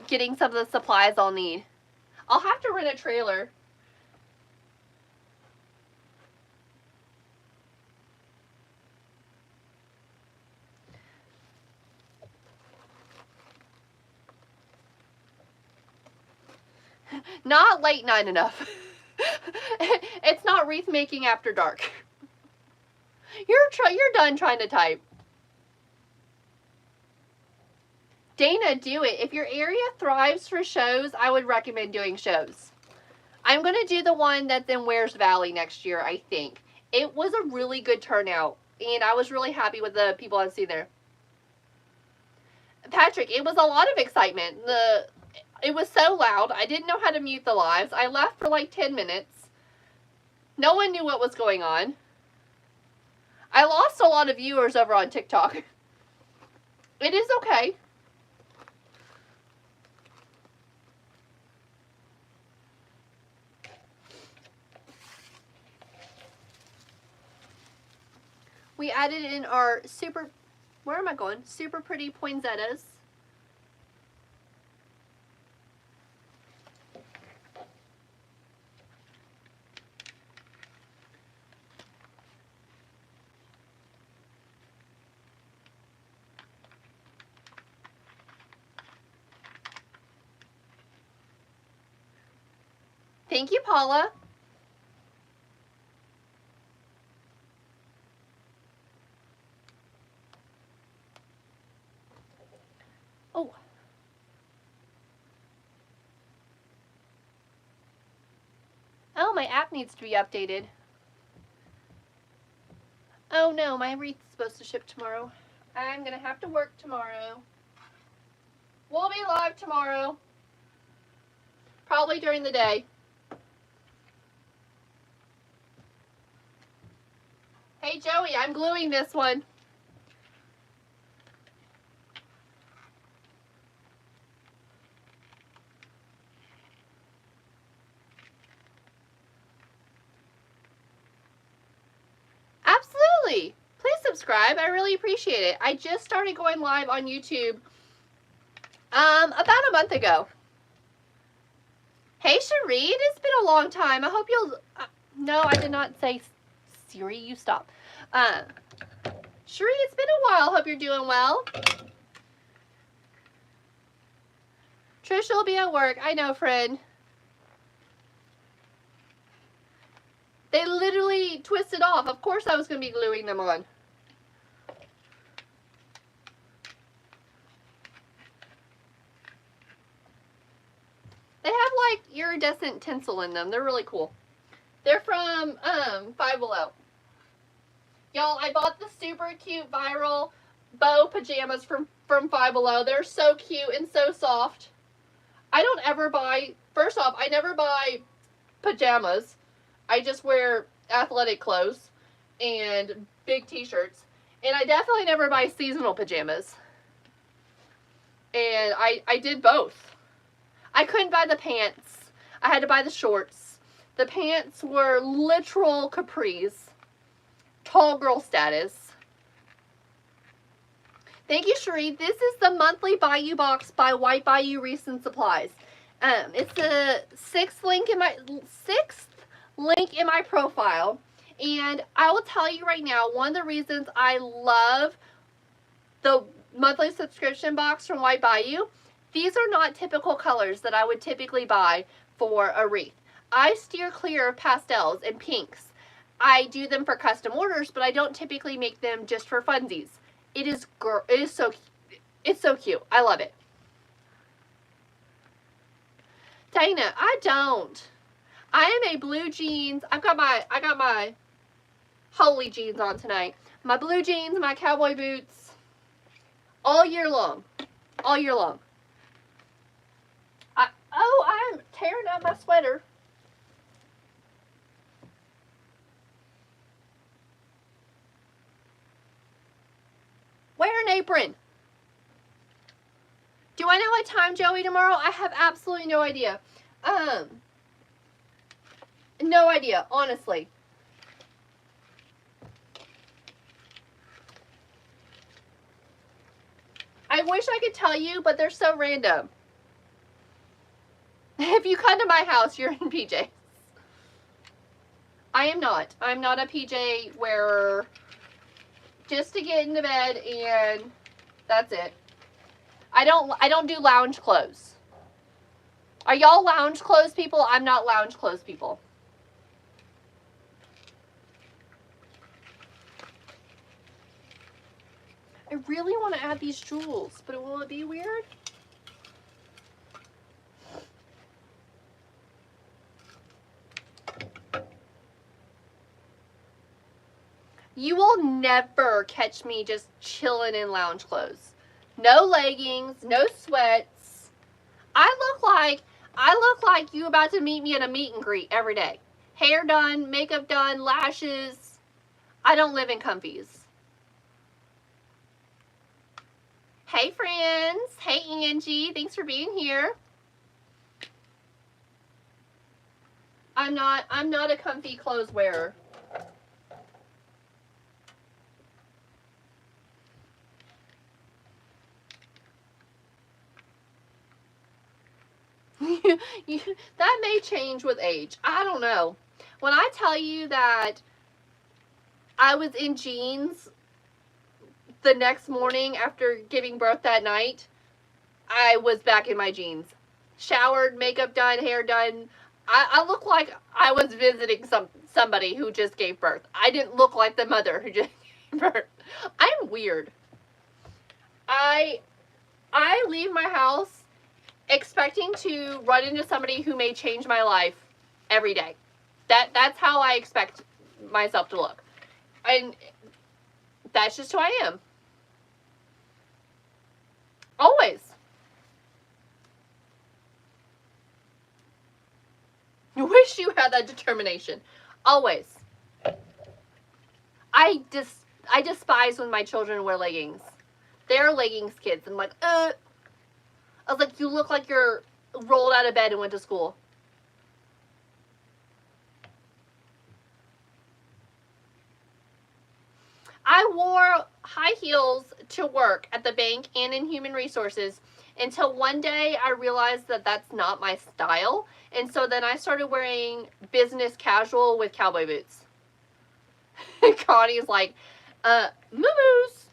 getting some of the supplies I'll need. I'll have to rent a trailer. Not late night enough. It's not wreath making after dark. You're done trying to type. Dana, do it. If your area thrives for shows, I would recommend doing shows. I'm going to do the one that's in Wares Valley next year, I think. It was a really good turnout, and I was really happy with the people I've seen there. Patrick, it was a lot of excitement. It was so loud. I didn't know how to mute the lives. I left for like 10 minutes. No one knew what was going on. I lost a lot of viewers over on TikTok. It is okay. We added in our super, where am I going? Super pretty poinsettias. Thank you, Paula. Oh. Oh, my app needs to be updated. Oh no, my wreath is supposed to ship tomorrow. I'm gonna have to work tomorrow. We'll be live tomorrow. Probably during the day. Hey Joey, I'm gluing this one. Absolutely. Please subscribe. I really appreciate it. I just started going live on YouTube about a month ago. Hey Cherie, it's been a long time. I hope you'll no, I did not say Siri, you stop. Cherie, it's been a while. Hope you're doing well. Trisha will be at work. I know, friend. They literally twisted off. Of course I was going to be gluing them on. They have like iridescent tinsel in them. They're really cool. They're from Five Below. Y'all, I bought the super cute viral bow pajamas from Five Below. They're so cute and so soft. I don't ever buy, first off, I never buy pajamas. I just wear athletic clothes and big t-shirts. And I definitely never buy seasonal pajamas. And I did both. I couldn't buy the pants. I had to buy the shorts. The pants were literal capris. Tall girl status. Thank you, Cherie. This is the monthly Bayou Box by White Bayou Wreaths and Supplies. It's the sixth link in my profile, and I will tell you right now, one of the reasons I love the monthly subscription box from White Bayou, these are not typical colors that I would typically buy for a wreath. I steer clear of pastels and pinks. I do them for custom orders, but I don't typically make them just for funsies. It's so cute. I love it. Dana, I don't. I am a blue jeans. I got my holy jeans on tonight. My blue jeans, my cowboy boots, all year long. All year long. I'm tearing up my sweater. Wear an apron. Do I know what time, Joey, tomorrow? I have absolutely no idea. No idea, honestly. I wish I could tell you, but they're so random. If you come to my house, you're in PJ. I am not. I'm not a PJ wearer. Just to get into bed, and that's it. I don't do lounge clothes. Are y'all lounge clothes people? I'm not lounge clothes people. I really want to add these jewels, but will it be weird? You will never catch me just chilling in lounge clothes. No leggings, no sweats. I look like you about to meet me at a meet and greet every day. Hair done, makeup done, lashes. I don't live in comfies. Hey friends. Hey Angie. Thanks for being here. I'm not a comfy clothes wearer. That may change with age. I don't know. When I tell you that I was in jeans the next morning after giving birth that night, I was back in my jeans. Showered, makeup done, hair done. I look like I was visiting somebody who just gave birth. I didn't look like the mother who just gave birth. I'm weird. I leave my house expecting to run into somebody who may change my life every day. That's how I expect myself to look. And that's just who I am. Always. I wish you had that determination. Always. I despise when my children wear leggings. They're leggings kids. I'm like, I was like, you look like you're rolled out of bed and went to school. I wore high heels to work at the bank and in human resources until one day I realized that that's not my style. And so then I started wearing business casual with cowboy boots. Connie's like, moo-moos.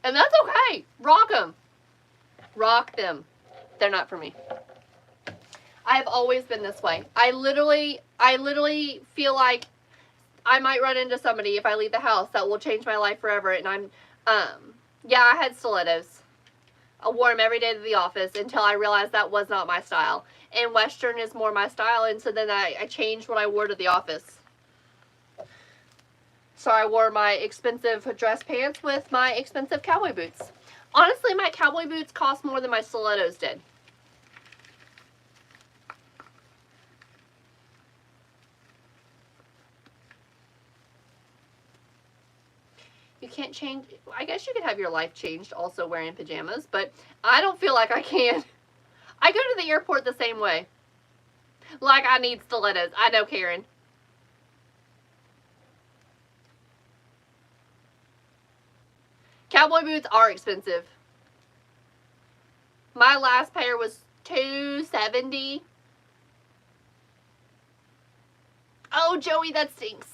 And that's okay. Rock them. Rock them. They're not for me. I have always been this way. I literally feel like I might run into somebody if I leave the house that will change my life forever. And yeah, I had stilettos. I wore them every day to the office until I realized that was not my style. And Western is more my style, and so then I changed what I wore to the office. So I wore my expensive dress pants with my expensive cowboy boots. Honestly, my cowboy boots cost more than my stilettos did. You can't change. I guess you could have your life changed also wearing pajamas, but I don't feel like I can. I go to the airport the same way. Like I need stilettos. I know, Karen. Cowboy boots are expensive. My last pair was $270. Oh, Joey, that stinks.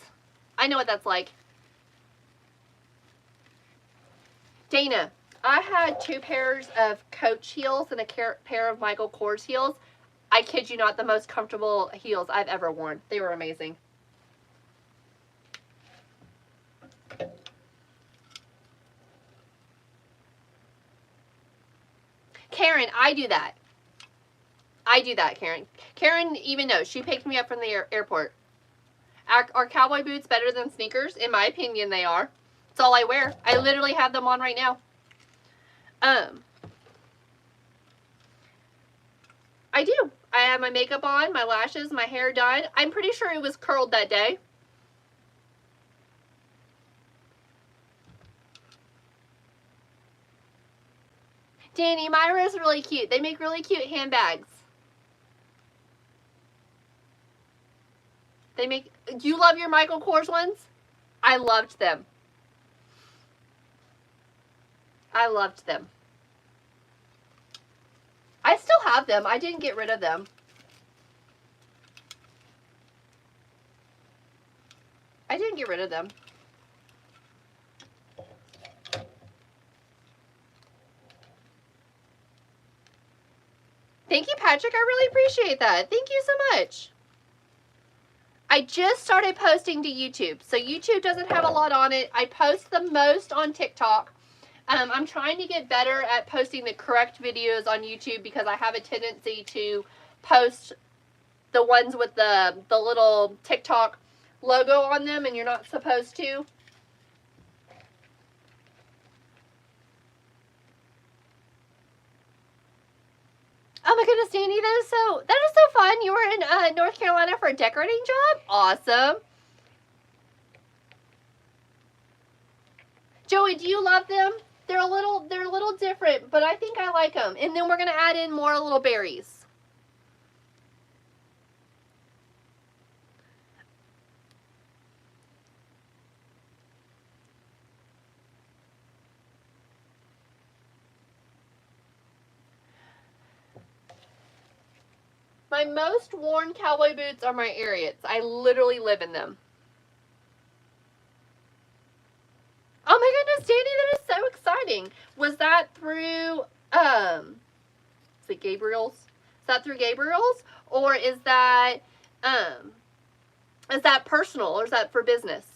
I know what that's like. Dana, I had 2 pairs of Coach heels and a pair of Michael Kors heels. I kid you not, the most comfortable heels I've ever worn. They were amazing. Karen, I do that. I do that, Karen. Karen even knows. She picked me up from the airport. Are cowboy boots better than sneakers? In my opinion, they are. That's all I wear. I literally have them on right now. I do. I have my makeup on, my lashes, my hair done. I'm pretty sure it was curled that day. Danny, Myra is really cute. They make really cute handbags. They make. Do you love your Michael Kors ones? I loved them. I loved them. I still have them. I didn't get rid of them. I didn't get rid of them. Thank you, Patrick. I really appreciate that. Thank you so much. I just started posting to YouTube, so YouTube doesn't have a lot on it. I post the most on TikTok. I'm trying to get better at posting the correct videos on YouTube because I have a tendency to post the ones with the little TikTok logo on them, and you're not supposed to. Oh my goodness, Danny, that is so fun. You were in North Carolina for a decorating job? Awesome. Joey, do you love them? They're a little different, but I think I like them. And then we're gonna add in more little berries. My most worn cowboy boots are my Ariats. I literally live in them. Oh my goodness, Danny, that is so exciting. Was that that through, is it Gabriel's? Is that through Gabriel's? Or is that personal, or is that for business?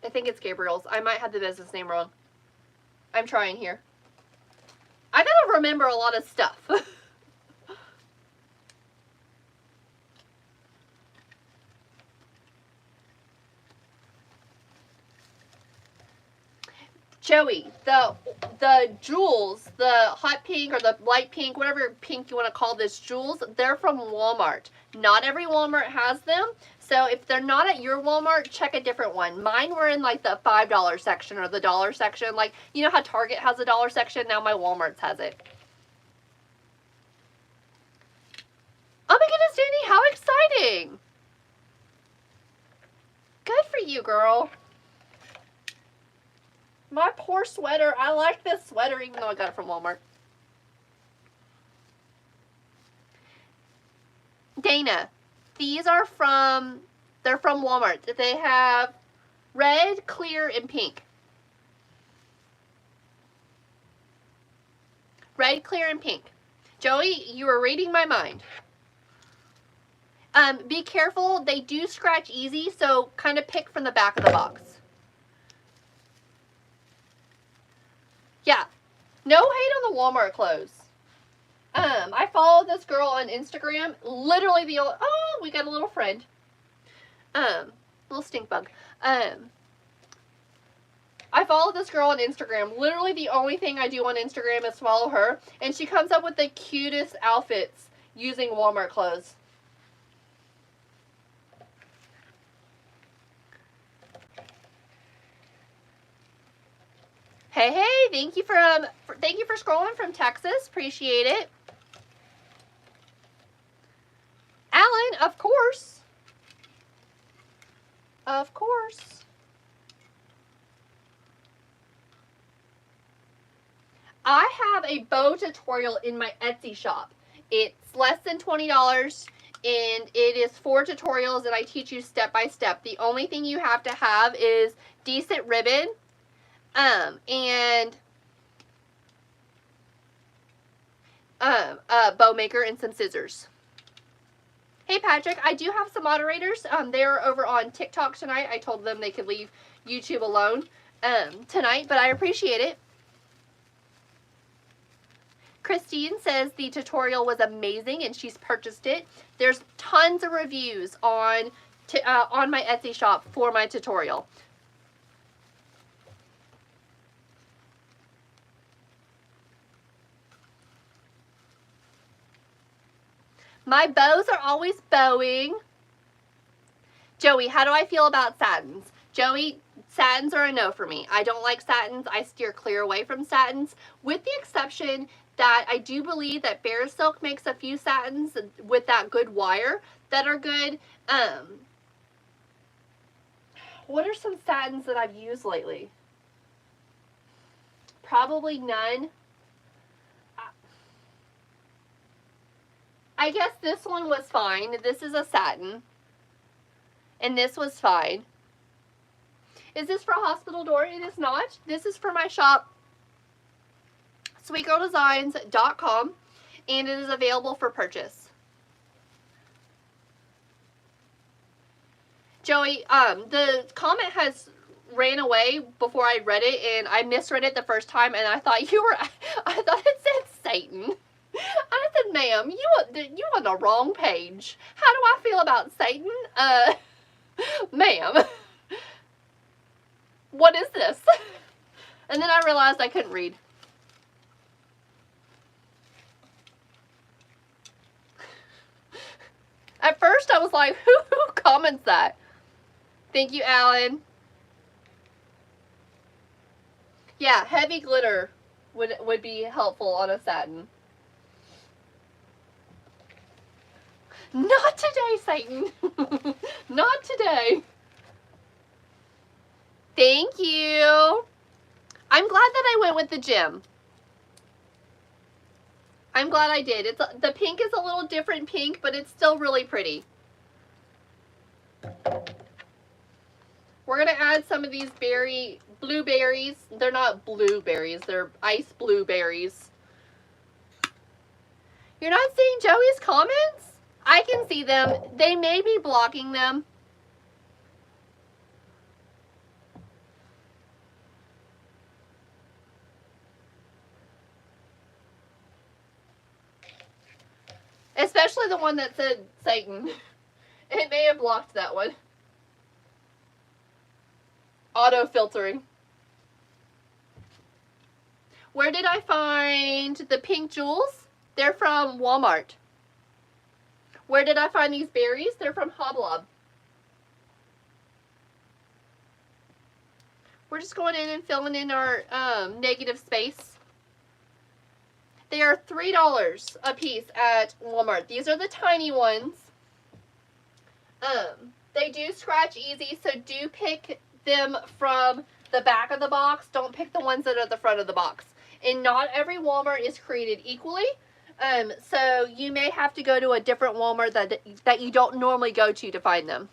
I think it's Gabriel's. I might have the business name wrong. I'm trying here. I gotta remember a lot of stuff. Joey, the jewels, the hot pink or the light pink, whatever pink you want to call this, jewels, they're from Walmart. Not every Walmart has them. So if they're not at your Walmart, check a different one. Mine were in like the $5 section or the dollar section. Like, you know how Target has a dollar section? Now my Walmart's has it. Oh my goodness, Danny, how exciting. Good for you, girl. My poor sweater. I like this sweater even though I got it from Walmart. Dana, these are they're from Walmart. They have red, clear, and pink. Red, clear, and pink. Joey, you are reading my mind. Be careful. They do scratch easy, so kind of pick from the back of the box. Yeah, no hate on the Walmart clothes. I follow this girl on Instagram. Literally oh, we got a little friend. Little stink bug. I follow this girl on Instagram. Literally the only thing I do on Instagram is follow her. And she comes up with the cutest outfits using Walmart clothes. Hey, thank you for scrolling from Texas. Appreciate it. Alan, of course. Of course. I have a bow tutorial in my Etsy shop. It's less than $20 and it is 4 tutorials and I teach you step by step. The only thing you have to have is decent ribbon, and a bow maker and some scissors. Hey Patrick, I do have some moderators. They're over on TikTok tonight. I told them they could leave YouTube alone tonight, but I appreciate it. Christine says the tutorial was amazing and she's purchased it. There's tons of reviews on my Etsy shop for my tutorial. My bows are always bowing. Joey, how do I feel about satins? Joey, satins are a no for me. I don't like satins. I steer clear away from satins, with the exception that I do believe that Bear Silk makes a few satins with that good wire that are good. What are some satins that I've used lately? Probably none. I guess this one was fine. This is a satin. And this was fine. Is this for a hospital door? It is not. This is for my shop, sweetgirldesigns.com, and it is available for purchase. Joey, the comment has ran away before I read it, and I misread it the first time, and I thought I thought it said Satan. I said, ma'am, you on the wrong page. How do I feel about Satan? Ma'am, what is this? And then I realized I couldn't read. At first I was like, who comments that? Thank you, Alan. Yeah, heavy glitter would be helpful on a satin. Not today, Satan. Not today. Thank you. I'm glad that I went with the gem. I'm glad I did. The pink is a little different pink, but it's still really pretty. We're going to add some of these blueberries. They're not blueberries, they're ice blueberries. You're not seeing Joey's comments? I can see them. They may be blocking them. Especially the one that said Satan. It may have blocked that one. Auto filtering. Where did I find the pink jewels? They're from Walmart. Where did I find these berries? They're from Hoblob. We're just going in and filling in our negative space. They are $3 a piece at Walmart. These are the tiny ones. They do scratch easy, so do pick them from the back of the box. Don't pick the ones that are at the front of the box. And not every Walmart is created equally. So you may have to go to a different Walmart that you don't normally go to find them.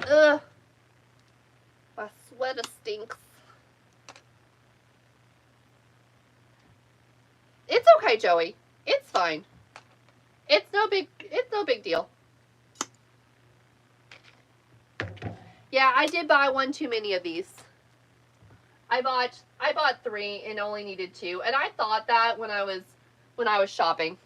Ugh. My sweater stinks. It's okay, Joey. It's fine. It's no big deal. Yeah, I did buy one too many of these. I bought 3 and only needed 2. And I thought that when I was shopping.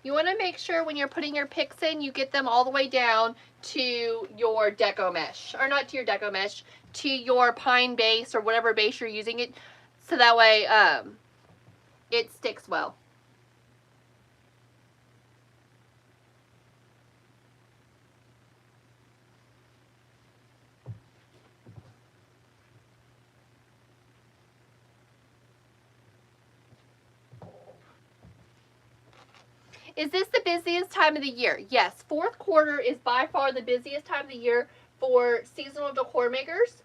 You want to make sure when you're putting your picks in, you get them all the way down to your deco mesh. Or not to your deco mesh, to your pine base or whatever base you're using it. So that way it sticks well. Is this the busiest time of the year? Yes, fourth quarter is by far the busiest time of the year for seasonal decor makers.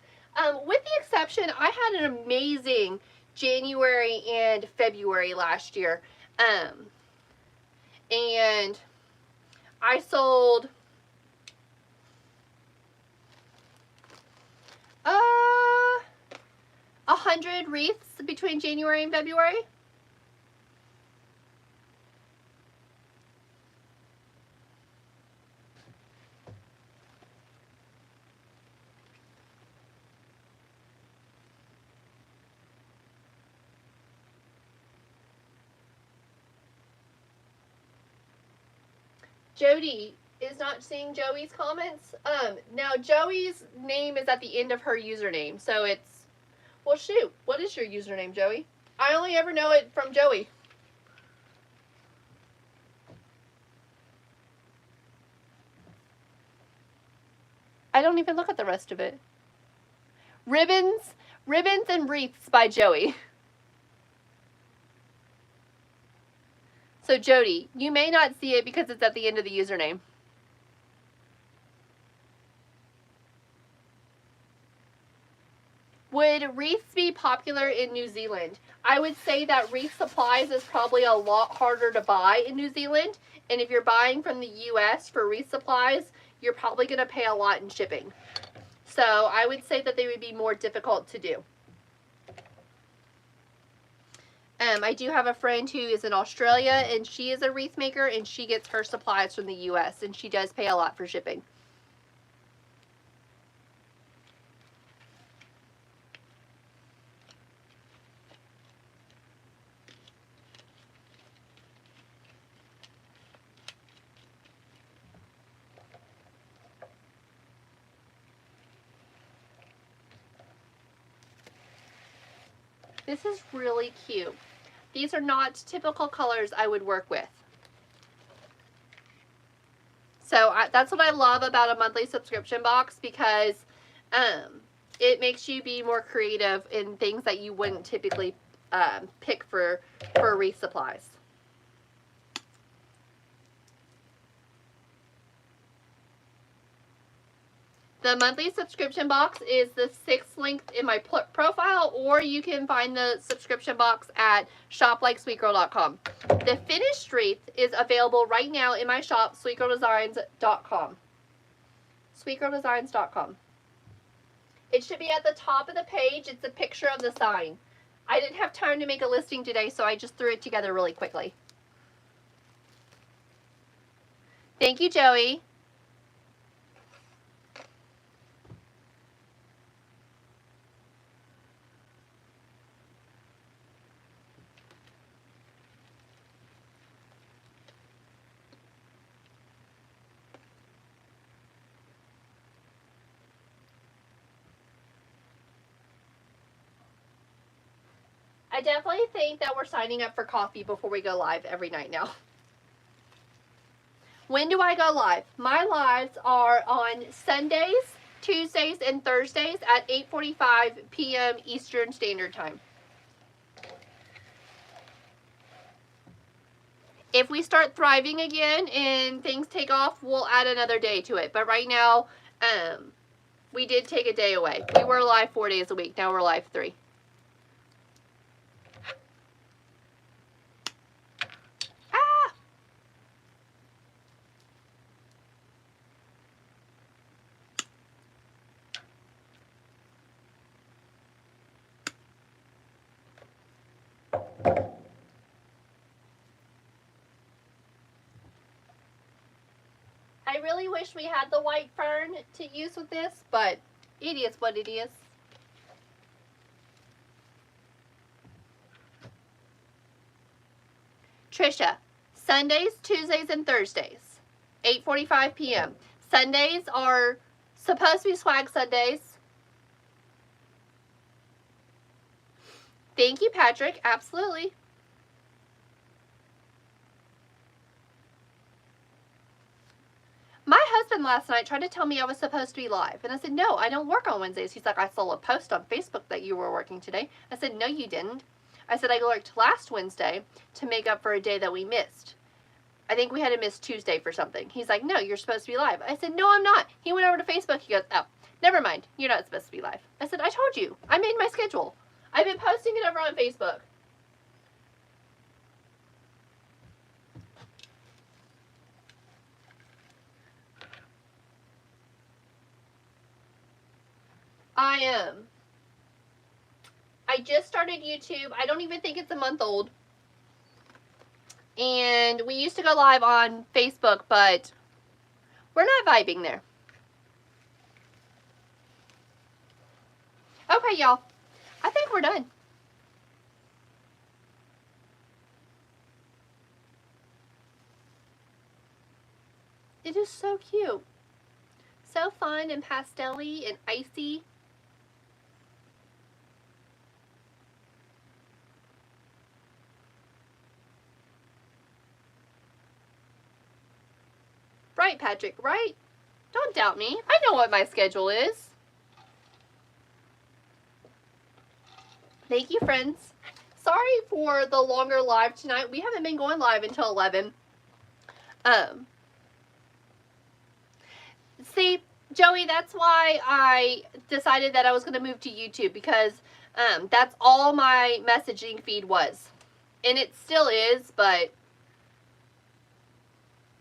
With the exception, I had an amazing January and February last year. And I sold 100 wreaths between January and February. Jody is not seeing Joey's comments. Now Joey's name is at the end of her username, so it's, well shoot, what is your username, Joey? I only ever know it from Joey. I don't even look at the rest of it. Ribbons and Wreaths by Joey. So Jody, you may not see it because it's at the end of the username. Would wreaths be popular in New Zealand? I would say that wreath supplies is probably a lot harder to buy in New Zealand. And if you're buying from the US for wreath supplies, you're probably going to pay a lot in shipping. So I would say that they would be more difficult to do. I do have a friend who is in Australia, and she is a wreath maker, and she gets her supplies from the US, and she does pay a lot for shipping. This is really cute. These are not typical colors I would work with. So that's what I love about a monthly subscription box, because it makes you be more creative in things that you wouldn't typically pick for wreath supplies. The monthly subscription box is the 6th link in my profile, or you can find the subscription box at shoplikesweetgirl.com. The finished wreath is available right now in my shop, sweetgirldesigns.com. Sweetgirldesigns.com. It should be at the top of the page. It's a picture of the sign. I didn't have time to make a listing today, so I just threw it together really quickly. Thank you, Joey. I definitely think that we're signing up for coffee before we go live every night now. When do I go live? My lives are on Sundays, Tuesdays, and Thursdays at 8:45 p.m. Eastern Standard Time. If we start thriving again and things take off, we'll add another day to it. But right now, we did take a day away. We were live 4 days a week. Now we're live 3. I really wish we had the white fern to use with this, but it is what it is. Trisha, Sundays, Tuesdays, and Thursdays, 8:45 p.m. Sundays are supposed to be swag Sundays. Thank you, Patrick. Absolutely. My husband last night tried to tell me I was supposed to be live. And I said, no, I don't work on Wednesdays. He's like, I saw a post on Facebook that you were working today. I said, no, you didn't. I said, I worked last Wednesday to make up for a day that we missed. I think we had to miss Tuesday for something. He's like, no, you're supposed to be live. I said, no, I'm not. He went over to Facebook. He goes, oh, never mind. You're not supposed to be live. I said, I told you. I made my schedule. I've been posting it over on Facebook. I am. I just started YouTube. I don't even think it's a month old. And we used to go live on Facebook, but we're not vibing there. Okay, y'all. I think we're done. It is so cute. So fun and pastel-y and icy. Right, Patrick, right? Don't doubt me. I know what my schedule is. Thank you, friends. Sorry for the longer live tonight. We haven't been going live until 11. See, Joey, that's why I decided that I was going to move to YouTube, because that's all my messaging feed was. And it still is, but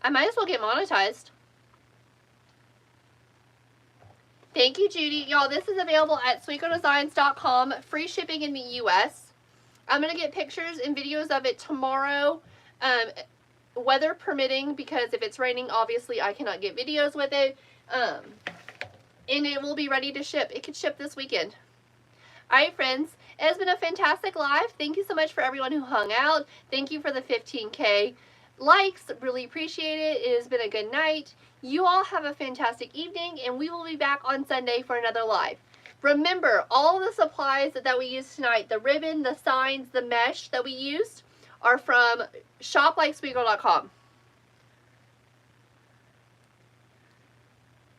I might as well get monetized. Thank you, Judy. Y'all, this is available at sweetgirldesigns.com. Free shipping in the U.S. I'm going to get pictures and videos of it tomorrow, weather permitting, because if it's raining, obviously I cannot get videos with it. And it will be ready to ship. It could ship this weekend. All right, friends. It has been a fantastic live. Thank you so much for everyone who hung out. Thank you for the 15K likes. Really appreciate it. It has been a good night. You all have a fantastic evening, and we will be back on Sunday for another live. Remember, all the supplies that we used tonight, the ribbon, the signs, the mesh that we used, are from shoplikesweetgirl.com.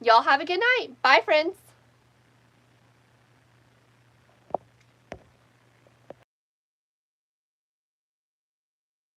Y'all have a good night. Bye, friends.